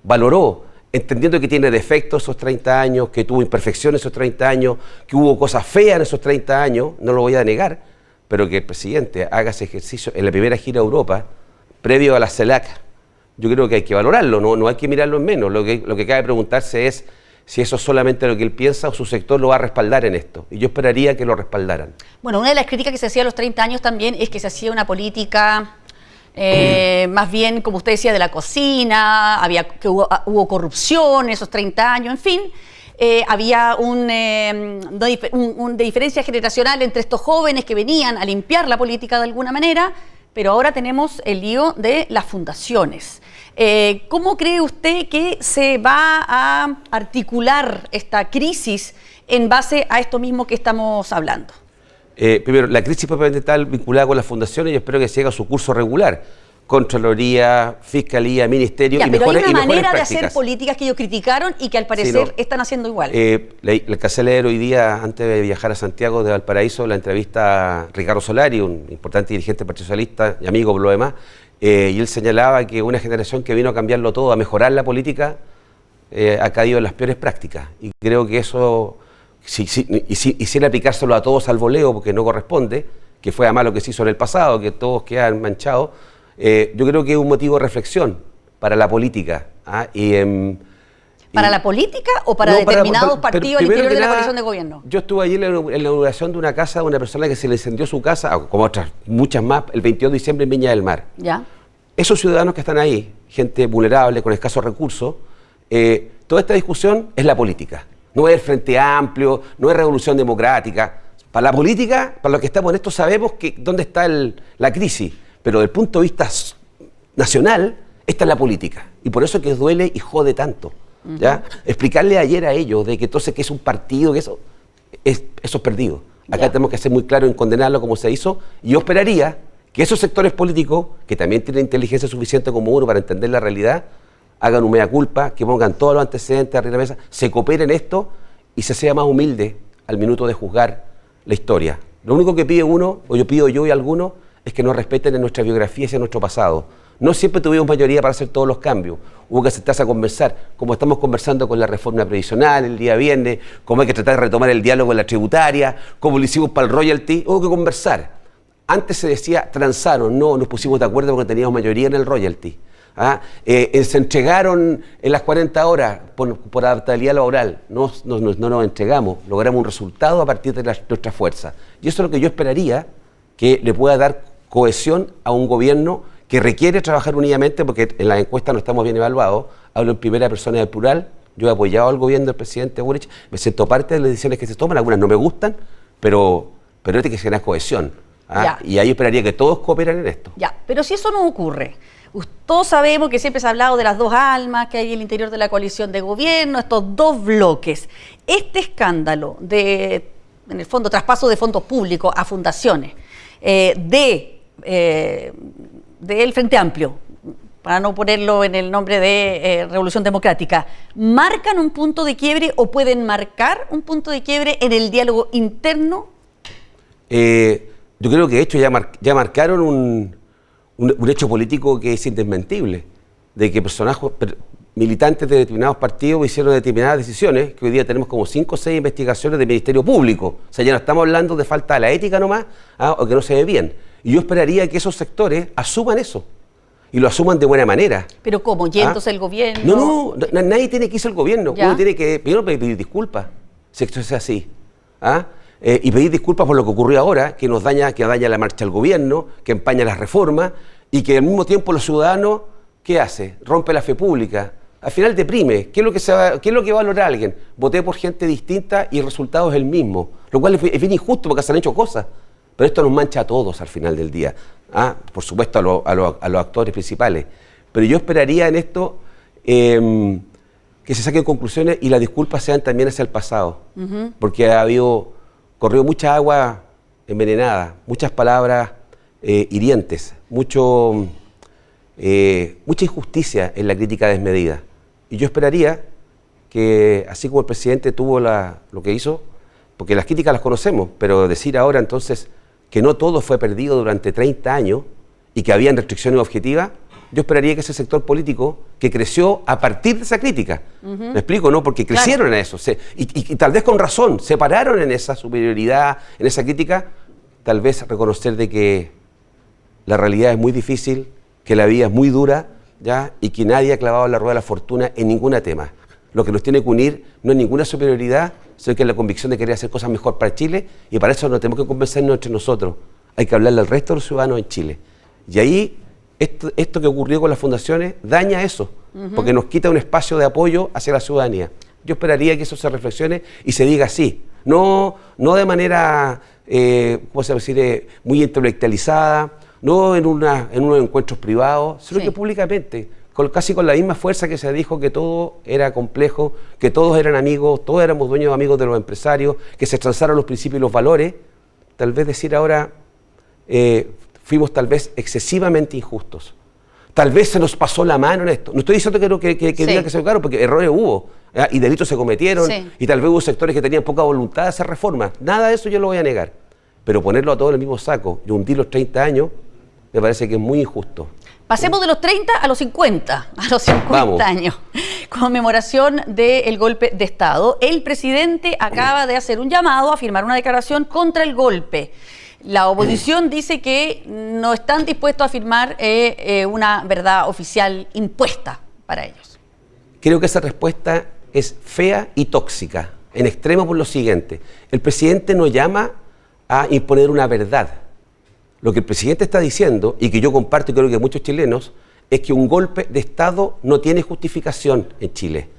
valoró, entendiendo que tiene defectos esos 30 años, que tuvo imperfecciones esos 30 años, que hubo cosas feas en esos 30 años, no lo voy a negar, pero que el presidente haga ese ejercicio en la primera gira a Europa, previo a la CELAC. Yo creo que hay que valorarlo, no hay que mirarlo en menos. Lo que cabe preguntarse es si eso es solamente lo que él piensa o su sector lo va a respaldar en esto. Y yo esperaría que lo respaldaran. Bueno, una de las críticas que se hacía a los 30 años también es que se hacía una política más bien, como usted decía, de la cocina, hubo corrupción en esos 30 años, en fin. Había una diferencia generacional entre estos jóvenes que venían a limpiar la política de alguna manera, pero ahora tenemos el lío de las fundaciones. ¿Cómo cree usted que se va a articular esta crisis en base a esto mismo que estamos hablando? Primero, la crisis propiamente tal vinculada con las fundaciones, yo espero que siga su curso regular. Contraloría, Fiscalía, Ministerio y pero mejores, hay una manera de prácticas. hacer políticas que ellos criticaron y que al parecer están haciendo igual. Le alcancé a leer hoy día, antes de viajar a Santiago de Valparaíso, la entrevista a Ricardo Solari, un importante dirigente del Partido Socialista y amigo por lo demás, y él señalaba que una generación que vino a cambiarlo todo, a mejorar la política, ha caído en las peores prácticas. Y creo que eso, sin aplicárselo a todos al voleo, porque no corresponde, que fue además lo que se hizo en el pasado, que todos quedan manchados, yo creo que es un motivo de reflexión para la política. ¿Para la política o para determinados partidos al interior de la coalición de gobierno? Yo estuve allí en la inauguración de una casa de una persona que se le incendió su casa, como otras muchas más, el 22 de diciembre en Viña del Mar. ¿Ya? Esos ciudadanos que están ahí, gente vulnerable, con escasos recursos, toda esta discusión es la política. No es el Frente Amplio, no es Revolución Democrática. Para la política, para los que estamos en esto, sabemos dónde está la crisis. Pero desde el punto de vista nacional, esta es la política. Y por eso es que duele y jode tanto. ¿Ya? Explicarle ayer a ellos de que entonces que es un partido, que eso es perdido. Acá tenemos que ser muy claros en condenarlo como se hizo. Y yo esperaría que esos sectores políticos, que también tienen inteligencia suficiente como uno para entender la realidad, hagan un mea culpa, que pongan todos los antecedentes arriba de la mesa, se cooperen esto y se sea más humilde al minuto de juzgar la historia. Lo único que pide uno, o yo pido yo y algunos, es que nos respeten en nuestra biografía y en nuestro pasado. No siempre tuvimos mayoría para hacer todos los cambios. Hubo que sentarse a conversar, como estamos conversando con la reforma previsional el día viernes, como hay que tratar de retomar el diálogo en la tributaria, como lo hicimos para el royalty, hubo que conversar. Antes se decía, transaron, no, nos pusimos de acuerdo porque teníamos mayoría en el royalty. Se entregaron en las 40 horas por adaptabilidad laboral, no nos entregamos, logramos un resultado a partir de nuestra fuerza. Y eso es lo que yo esperaría que le pueda dar cohesión a un gobierno que requiere trabajar unidamente, porque en la encuesta no estamos bien evaluados. Hablo en primera persona del plural. Yo he apoyado al gobierno del presidente Boric, me siento parte de las decisiones que se toman, algunas no me gustan, pero tiene que generar cohesión. Y ahí esperaría que todos cooperen en esto. Ya, pero si eso no ocurre, todos sabemos que siempre se ha hablado de las dos almas que hay en el interior de la coalición de gobierno, estos dos bloques. Este escándalo de en el fondo, traspaso de fondos públicos a fundaciones del Frente Amplio, para no ponerlo en el nombre de Revolución Democrática, ¿marcan un punto de quiebre o pueden marcar un punto de quiebre en el diálogo interno? Yo creo que de hecho ya marcaron un hecho político que es indesmentible, de que militantes de determinados partidos hicieron determinadas decisiones, que hoy día tenemos como 5 o 6 investigaciones del Ministerio Público. O sea, ya no estamos hablando de falta de la ética nomás, o que no se ve bien. Y yo esperaría que esos sectores asuman eso, y lo asuman de buena manera. ¿Pero cómo? ¿Yéndose el gobierno? No, nadie tiene que irse al gobierno. ¿Ya? Uno tiene que primero pedir disculpas, si esto es así. Y pedir disculpas por lo que ocurrió ahora, que daña la marcha del gobierno, que empaña las reformas, y que al mismo tiempo los ciudadanos, ¿qué hace? Rompe la fe pública. Al final deprime. ¿Qué es lo que va a valorar alguien? Voté por gente distinta y el resultado es el mismo. Lo cual es bien injusto porque se han hecho cosas. Pero esto nos mancha a todos al final del día. Por supuesto a los actores principales. Pero yo esperaría en esto que se saquen conclusiones y las disculpas sean también hacia el pasado. Porque corrió mucha agua envenenada, muchas palabras hirientes, mucha injusticia en la crítica desmedida. Y yo esperaría que, así como el presidente tuvo lo que hizo, porque las críticas las conocemos, pero decir ahora entonces que no todo fue perdido durante 30 años y que habían restricciones objetivas, yo esperaría que ese sector político que creció a partir de esa crítica, ¿me explico? ¿No? Porque crecieron en eso, y tal vez con razón, se pararon en esa superioridad, en esa crítica, tal vez reconocer de que la realidad es muy difícil, que la vida es muy dura, ¿ya? Y que nadie ha clavado la rueda de la fortuna en ningún tema. Lo que nos tiene que unir no es ninguna superioridad, sino que es la convicción de querer hacer cosas mejor para Chile, y para eso no tenemos que convencernos entre nosotros. Hay que hablarle al resto de los ciudadanos en Chile. Y ahí, esto que ocurrió con las fundaciones daña eso, porque nos quita un espacio de apoyo hacia la ciudadanía. Yo esperaría que eso se reflexione y se diga así, no de manera, ¿cómo se va a decir?, muy intelectualizada, no en unos encuentros privados, sino que públicamente, casi con la misma fuerza que se dijo que todo era complejo, que todos eran amigos, todos éramos dueños amigos de los empresarios, que se transaron los principios y los valores. Tal vez decir ahora, fuimos tal vez excesivamente injustos. Tal vez se nos pasó la mano en esto. No estoy diciendo que diga que se equivocaron, porque errores hubo, y delitos se cometieron, y tal vez hubo sectores que tenían poca voluntad de hacer reformas. Nada de eso yo lo voy a negar. Pero ponerlo a todo en el mismo saco y hundir los 30 años, me parece que es muy injusto. Pasemos de los 30 a los 50, Vamos. años. Conmemoración del golpe de Estado. El presidente acaba de hacer un llamado a firmar una declaración contra el golpe. La oposición dice que no están dispuestos a firmar una verdad oficial impuesta para ellos. Creo que esa respuesta es fea y tóxica, en extremo por lo siguiente. El presidente no llama a imponer una verdad. Lo que el presidente está diciendo, y que yo comparto y creo que muchos chilenos, es que un golpe de Estado no tiene justificación en Chile.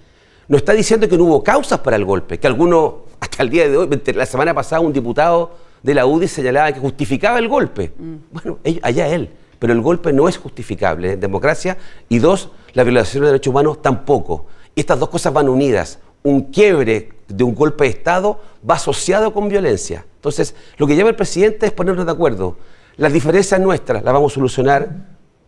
No está diciendo que no hubo causas para el golpe, que algunos, hasta el día de hoy, la semana pasada un diputado de la UDI señalaba que justificaba el golpe. Bueno, allá él, pero el golpe no es justificable en democracia, y dos, la violación de derechos humanos tampoco. Y estas dos cosas van unidas. Un quiebre de un golpe de Estado va asociado con violencia. Entonces, lo que llama el presidente es ponernos de acuerdo. Las diferencias nuestras las vamos a solucionar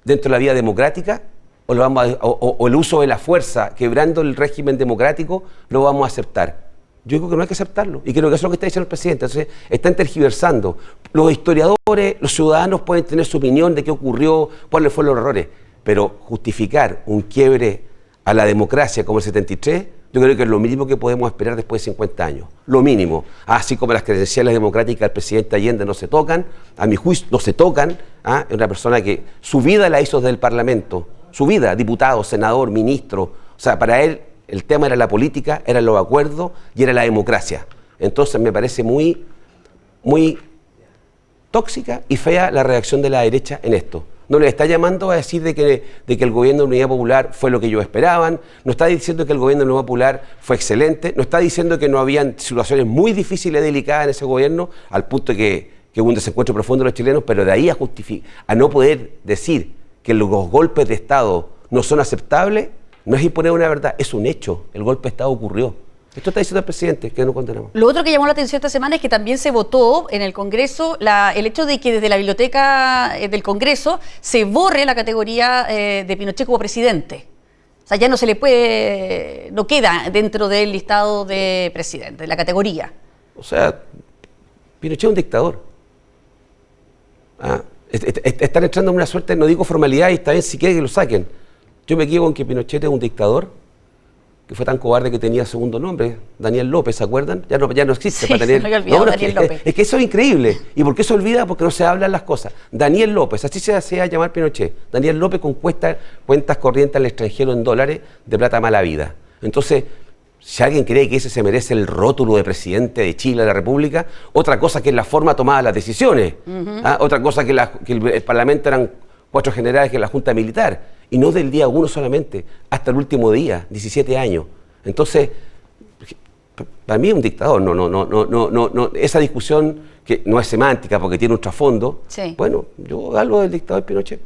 dentro de la vía democrática o el uso de la fuerza, quebrando el régimen democrático, lo vamos a aceptar. Yo creo que no hay que aceptarlo y creo que eso es lo que está diciendo el presidente. Entonces, están tergiversando. Los historiadores, los ciudadanos pueden tener su opinión de qué ocurrió, cuáles fueron los errores, pero justificar un quiebre a la democracia como el 73, yo creo que es lo mínimo que podemos esperar después de 50 años. Lo mínimo. Así como las credenciales democráticas del presidente Allende no se tocan, a mi juicio no se tocan. Es una persona que su vida la hizo desde el Parlamento. Su vida, diputado, senador, ministro. O sea, para él el tema era la política, eran los acuerdos y era la democracia. Entonces me parece muy tóxica y fea la reacción de la derecha en esto. No le está llamando a decir de que el gobierno de Unidad Popular fue lo que ellos esperaban, no está diciendo que el gobierno de Unidad Popular fue excelente, no está diciendo que no habían situaciones muy difíciles y delicadas en ese gobierno, al punto que hubo un desencuentro profundo de los chilenos, pero de ahí a no poder decir que los golpes de Estado no son aceptables, no es imponer una verdad, es un hecho, el golpe de Estado ocurrió. Esto está diciendo el presidente, que no condenamos. Lo otro que llamó la atención esta semana es que también se votó en el Congreso el hecho de que desde la biblioteca del Congreso se borre la categoría de Pinochet como presidente. O sea, ya no se le puede, no queda dentro del listado de presidente, de la categoría. O sea, Pinochet es un dictador. Están entrando en una suerte, no digo formalidad, y está bien si quieren que lo saquen. Yo me equivoco en que Pinochet es un dictador que fue tan cobarde que tenía segundo nombre, Daniel López, ¿se acuerdan? Ya no existe. Sí, para tener... me olvidado, Daniel López. Es que eso es increíble. ¿Y por qué se olvida? Porque no se hablan las cosas. Daniel López, así se hacía llamar Pinochet. Daniel López con cuentas corrientes al extranjero en dólares de plata mala vida. Entonces, si alguien cree que ese se merece el rótulo de presidente de Chile, de la República, otra cosa que es la forma tomada las decisiones. Otra cosa que el Parlamento eran 4 generales que la Junta Militar. Y no del día 1 solamente, hasta el último día, 17 años. Entonces, para mí es un dictador. No, esa discusión que no es semántica porque tiene un trasfondo. Sí. Bueno, yo hablo del dictador Pinochet.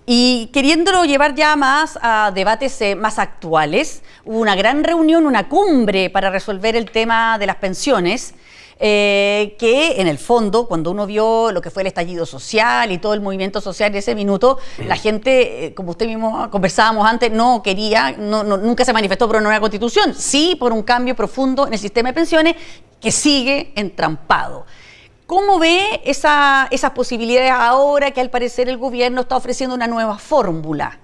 Y queriéndolo llevar ya más a debates más actuales, hubo una gran reunión, una cumbre para resolver el tema de las pensiones. Que en el fondo, cuando uno vio lo que fue el estallido social y todo el movimiento social de ese minuto, la gente, como usted mismo conversábamos antes, no quería, nunca se manifestó por una nueva constitución, sí por un cambio profundo en el sistema de pensiones que sigue entrampado. ¿Cómo ve esas posibilidades ahora que al parecer el gobierno está ofreciendo una nueva fórmula?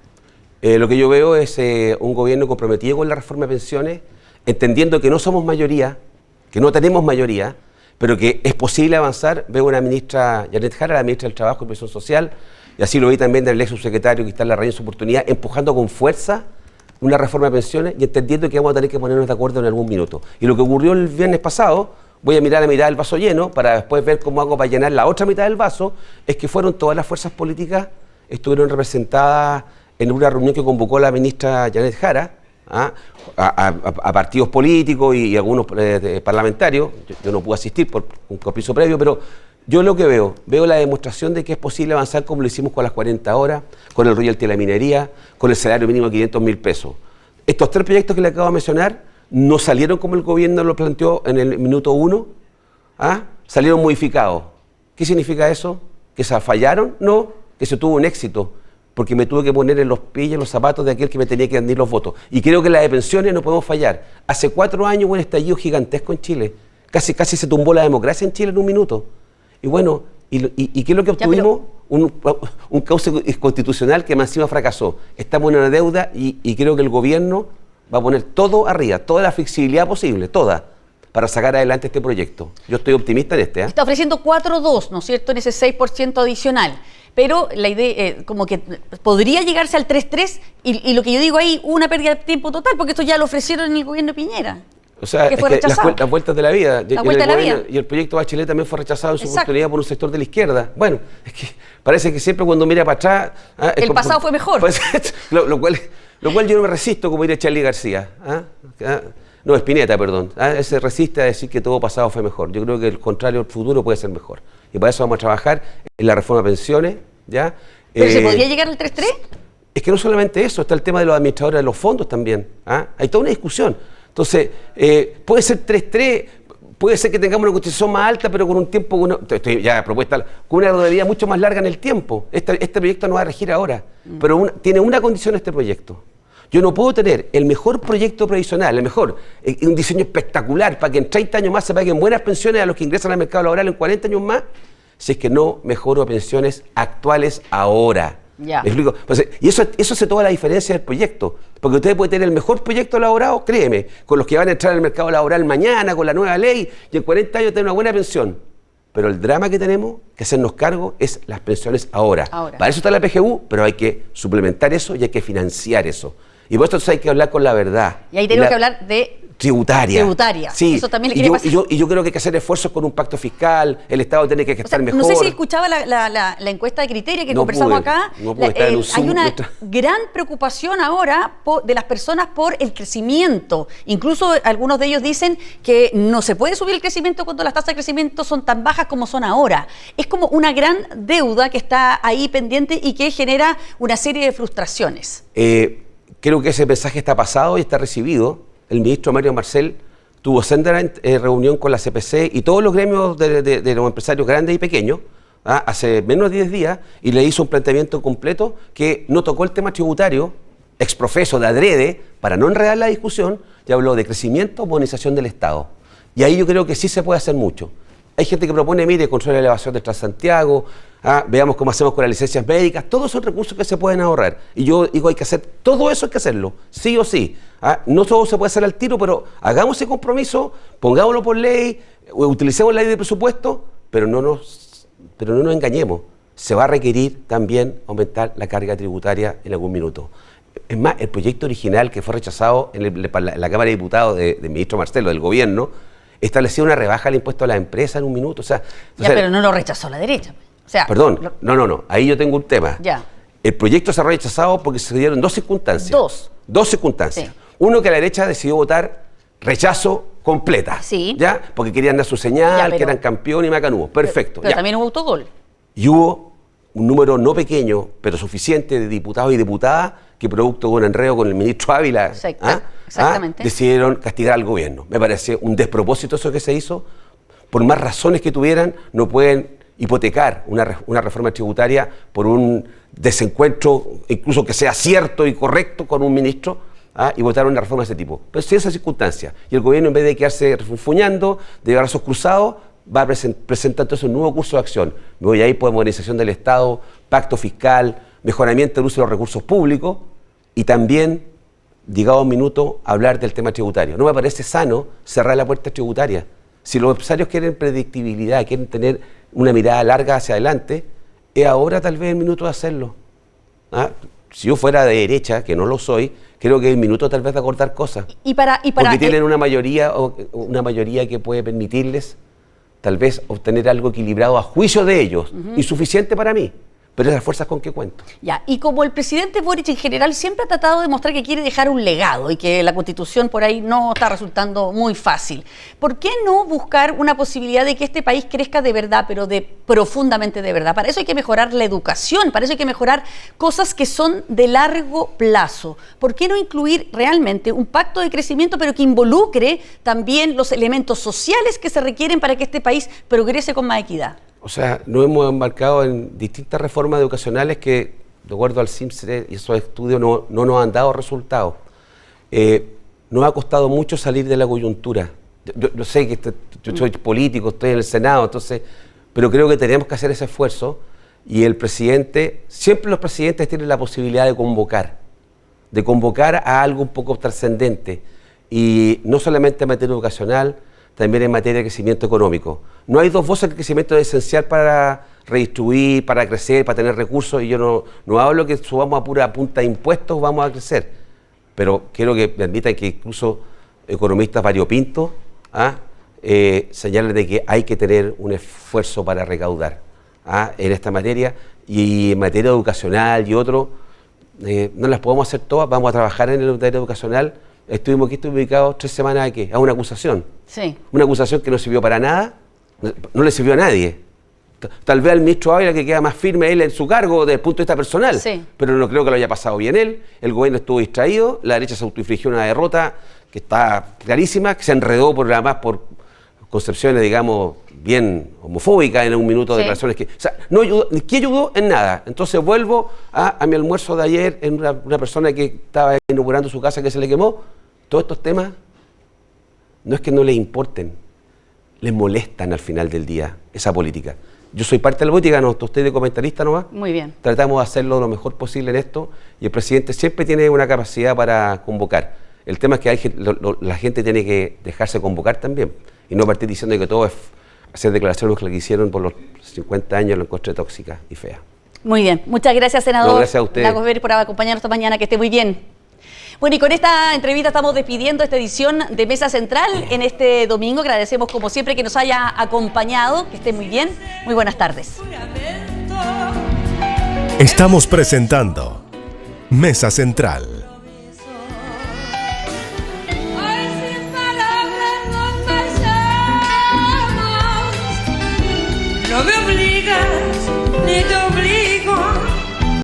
Lo que yo veo es un gobierno comprometido con la reforma de pensiones, entendiendo que no somos mayoría, que no tenemos mayoría, pero que es posible avanzar. Veo a una ministra, Janet Jara, la ministra del Trabajo y Previsión Social, y así lo vi también del ex subsecretario Cristal Larraín en su oportunidad, empujando con fuerza una reforma de pensiones y entendiendo que vamos a tener que ponernos de acuerdo en algún minuto. Y lo que ocurrió el viernes pasado, voy a mirar la mitad del vaso lleno para después ver cómo hago para llenar la otra mitad del vaso, es que fueron todas las fuerzas políticas, estuvieron representadas en una reunión que convocó la ministra Janet Jara, a partidos políticos y algunos parlamentarios. Yo no pude asistir por un compromiso previo, pero yo lo que veo la demostración de que es posible avanzar como lo hicimos con las 40 horas, con el royalty de la minería, con el salario mínimo de 500.000 pesos. Estos 3 proyectos que le acabo de mencionar no salieron como el gobierno lo planteó en el minuto 1, salieron modificados. ¿Qué significa eso? ¿Que se fallaron? No, que se tuvo un éxito, porque me tuve que poner en los pies y en los zapatos de aquel que me tenía que rendir los votos. Y creo que las de pensiones no podemos fallar. Hace 4 años hubo un estallido gigantesco en Chile. Casi se tumbó la democracia en Chile en un minuto. Y bueno, ¿y qué es lo que obtuvimos? Un cauce constitucional que más encima fracasó. Estamos en una deuda y creo que el gobierno va a poner todo arriba, toda la flexibilidad posible, toda, para sacar adelante este proyecto. Yo estoy optimista en este. Está ofreciendo 4.2, ¿no es cierto?, en ese 6% adicional. Pero la idea, como que podría llegarse al 3.3 y lo que yo digo ahí, una pérdida de tiempo total, porque esto ya lo ofrecieron en el gobierno de Piñera. O sea, que fue rechazado. Las vueltas de la vida. Vida. Y el proyecto Bachelet también fue rechazado en su oportunidad por un sector de la izquierda. Bueno, es que parece que siempre cuando mira para atrás... el pasado fue mejor. Lo cual yo no me resisto, como diría Charly García. No, Spinetta, perdón. Se resiste a decir que todo pasado fue mejor. Yo creo que el contrario, el futuro puede ser mejor. Y para eso vamos a trabajar en la reforma de pensiones. ¿Ya? ¿Pero se podría llegar al 3.3? Es que no solamente eso, está el tema de los administradores de los fondos también. Hay toda una discusión. Entonces, puede ser 3.3, puede ser que tengamos una constitución más alta, pero con un tiempo, estoy ya propuesta, con una rodabilidad mucho más larga en el tiempo. Este proyecto no va a regir ahora, pero tiene una condición este proyecto. Yo no puedo tener el mejor proyecto previsional, un diseño espectacular para que en 30 años más se paguen buenas pensiones a los que ingresan al mercado laboral en 40 años más, si es que no mejoro pensiones actuales ahora. Ya. ¿Me explico? Entonces, y eso hace toda la diferencia del proyecto. Porque usted puede tener el mejor proyecto elaborado, créeme, con los que van a entrar al mercado laboral mañana, con la nueva ley, y en 40 años tener una buena pensión. Pero el drama que tenemos que hacernos cargo es las pensiones ahora. Para eso está la PGU, pero hay que suplementar eso y hay que financiar eso. Y por eso hay que hablar con la verdad. Y ahí tenemos que hablar de... Tributaria. Sí. Eso también le quería pasar. Y yo creo que hay que hacer esfuerzos con un pacto fiscal, el Estado tiene que estar mejor. No sé si escuchaba la encuesta de Criteria que conversamos acá. Hay una gran preocupación ahora de las personas por el crecimiento. Incluso algunos de ellos dicen que no se puede subir el crecimiento cuando las tasas de crecimiento son tan bajas como son ahora. Es como una gran deuda que está ahí pendiente y que genera una serie de frustraciones. Creo que ese mensaje está pasado y está recibido. El ministro Mario Marcel tuvo senda reunión con la CPC y todos los gremios de los empresarios grandes y pequeños, hace menos de 10 días, y le hizo un planteamiento completo que no tocó el tema tributario, exprofeso de adrede, para no enredar la discusión, y habló de crecimiento, modernización del Estado. Y ahí yo creo que sí se puede hacer mucho. Hay gente que propone, mire, control de elevación de Transantiago, veamos cómo hacemos con las licencias médicas, todos son recursos que se pueden ahorrar. Y yo digo, hay que hacer, todo eso hay que hacerlo, sí o sí. No todo se puede hacer al tiro, pero hagamos ese compromiso, pongámoslo por ley, utilicemos la ley de presupuesto, pero no nos engañemos. Se va a requerir también aumentar la carga tributaria en algún minuto. Es más, el proyecto original que fue rechazado en la Cámara de Diputados del ministro Marcelo, del gobierno, establecía una rebaja al impuesto a las empresas en un minuto. Pero no lo rechazó la derecha. Perdón, no. Ahí yo tengo un tema. Ya. El proyecto se ha rechazado porque se dieron dos circunstancias. Dos circunstancias. Sí. Uno, que la derecha decidió votar rechazo completa. Sí. ¿Ya? Porque querían dar su señal, que eran campeón y macanudo. Perfecto. Pero también hubo autogol. Y hubo un número no pequeño, pero suficiente de diputados y diputadas que, producto de un enredo con el ministro Ávila, exactamente, decidieron castigar al gobierno. Me parece un despropósito eso que se hizo. Por más razones que tuvieran, no pueden hipotecar una reforma tributaria por un desencuentro, incluso que sea cierto y correcto, con un ministro, y votar una reforma de ese tipo. Pero si esa circunstancia, y el gobierno, en vez de quedarse refunfuñando, de brazos cruzados, va a presentar entonces un nuevo curso de acción. Me voy a ir por modernización del Estado, pacto fiscal, mejoramiento del uso de los recursos públicos, y también, llegado un minuto, hablar del tema tributario. No me parece sano cerrar la puerta tributaria. Si los empresarios quieren predictibilidad, quieren tener una mirada larga hacia adelante, es ahora tal vez el minuto de hacerlo. Si yo fuera de derecha, que no lo soy, creo que es el minuto tal vez de acordar cosas. Porque tienen una mayoría que puede permitirles tal vez obtener algo equilibrado a juicio de ellos, insuficiente para mí, pero esas fuerzas con qué cuento. Ya, y como el presidente Boric en general siempre ha tratado de mostrar que quiere dejar un legado y que la Constitución por ahí no está resultando muy fácil, ¿por qué no buscar una posibilidad de que este país crezca de verdad, pero profundamente de verdad? Para eso hay que mejorar la educación, para eso hay que mejorar cosas que son de largo plazo. ¿Por qué no incluir realmente un pacto de crecimiento, pero que involucre también los elementos sociales que se requieren para que este país progrese con más equidad? O sea, nos hemos embarcado en distintas reformas educacionales que, de acuerdo al CIMSE y esos estudios, no nos han dado resultados. Nos ha costado mucho salir de la coyuntura. Yo sé que yo soy político, estoy en el Senado, pero creo que tenemos que hacer ese esfuerzo, y el presidente, siempre los presidentes tienen la posibilidad de convocar a algo un poco trascendente, y no solamente en materia educacional, también en materia de crecimiento económico. No hay dos voces, que el crecimiento es esencial para redistribuir, para crecer, para tener recursos, y yo no hablo que subamos a pura punta de impuestos, vamos a crecer, pero quiero que permitan que incluso economistas variopintos señalen de que hay que tener un esfuerzo para recaudar en esta materia, y en materia educacional y otro, no las podemos hacer todas. Vamos a trabajar en el materia educacional. Estuvimos aquí ubicados 3 semanas a una acusación. Sí. Una acusación que no sirvió para nada, no le sirvió a nadie. Tal vez al ministro Ávila, que queda más firme él en su cargo desde el punto de vista personal, pero no creo que lo haya pasado bien él. El gobierno estuvo distraído, la derecha se autoinfligió una derrota que está clarísima, que se enredó además por concepciones, digamos, bien homofóbicas en un minuto de declaraciones que... O sea, no ayudó, ¿qué ayudó? En nada. Entonces vuelvo a mi almuerzo de ayer, en una persona que estaba inaugurando su casa que se le quemó. Todos estos temas no es que no les importen, les molestan al final del día esa política. Yo soy parte de la política, no estoy de comentarista nomás. Muy bien. Tratamos de hacerlo lo mejor posible en esto, y el presidente siempre tiene una capacidad para convocar. El tema es que la gente tiene que dejarse convocar también, y no partir diciendo que todo es hacer declaraciones que le hicieron por los 50 años, lo encontré tóxica y fea. Muy bien. Muchas gracias, senador. No, gracias a usted. Lagos Berry, por acompañarnos esta mañana. Que esté muy bien. Bueno, y con esta entrevista estamos despidiendo esta edición de Mesa Central en este domingo. Agradecemos, como siempre, que nos haya acompañado. Que esté muy bien. Muy buenas tardes. Estamos presentando Mesa Central. No me obligas ni te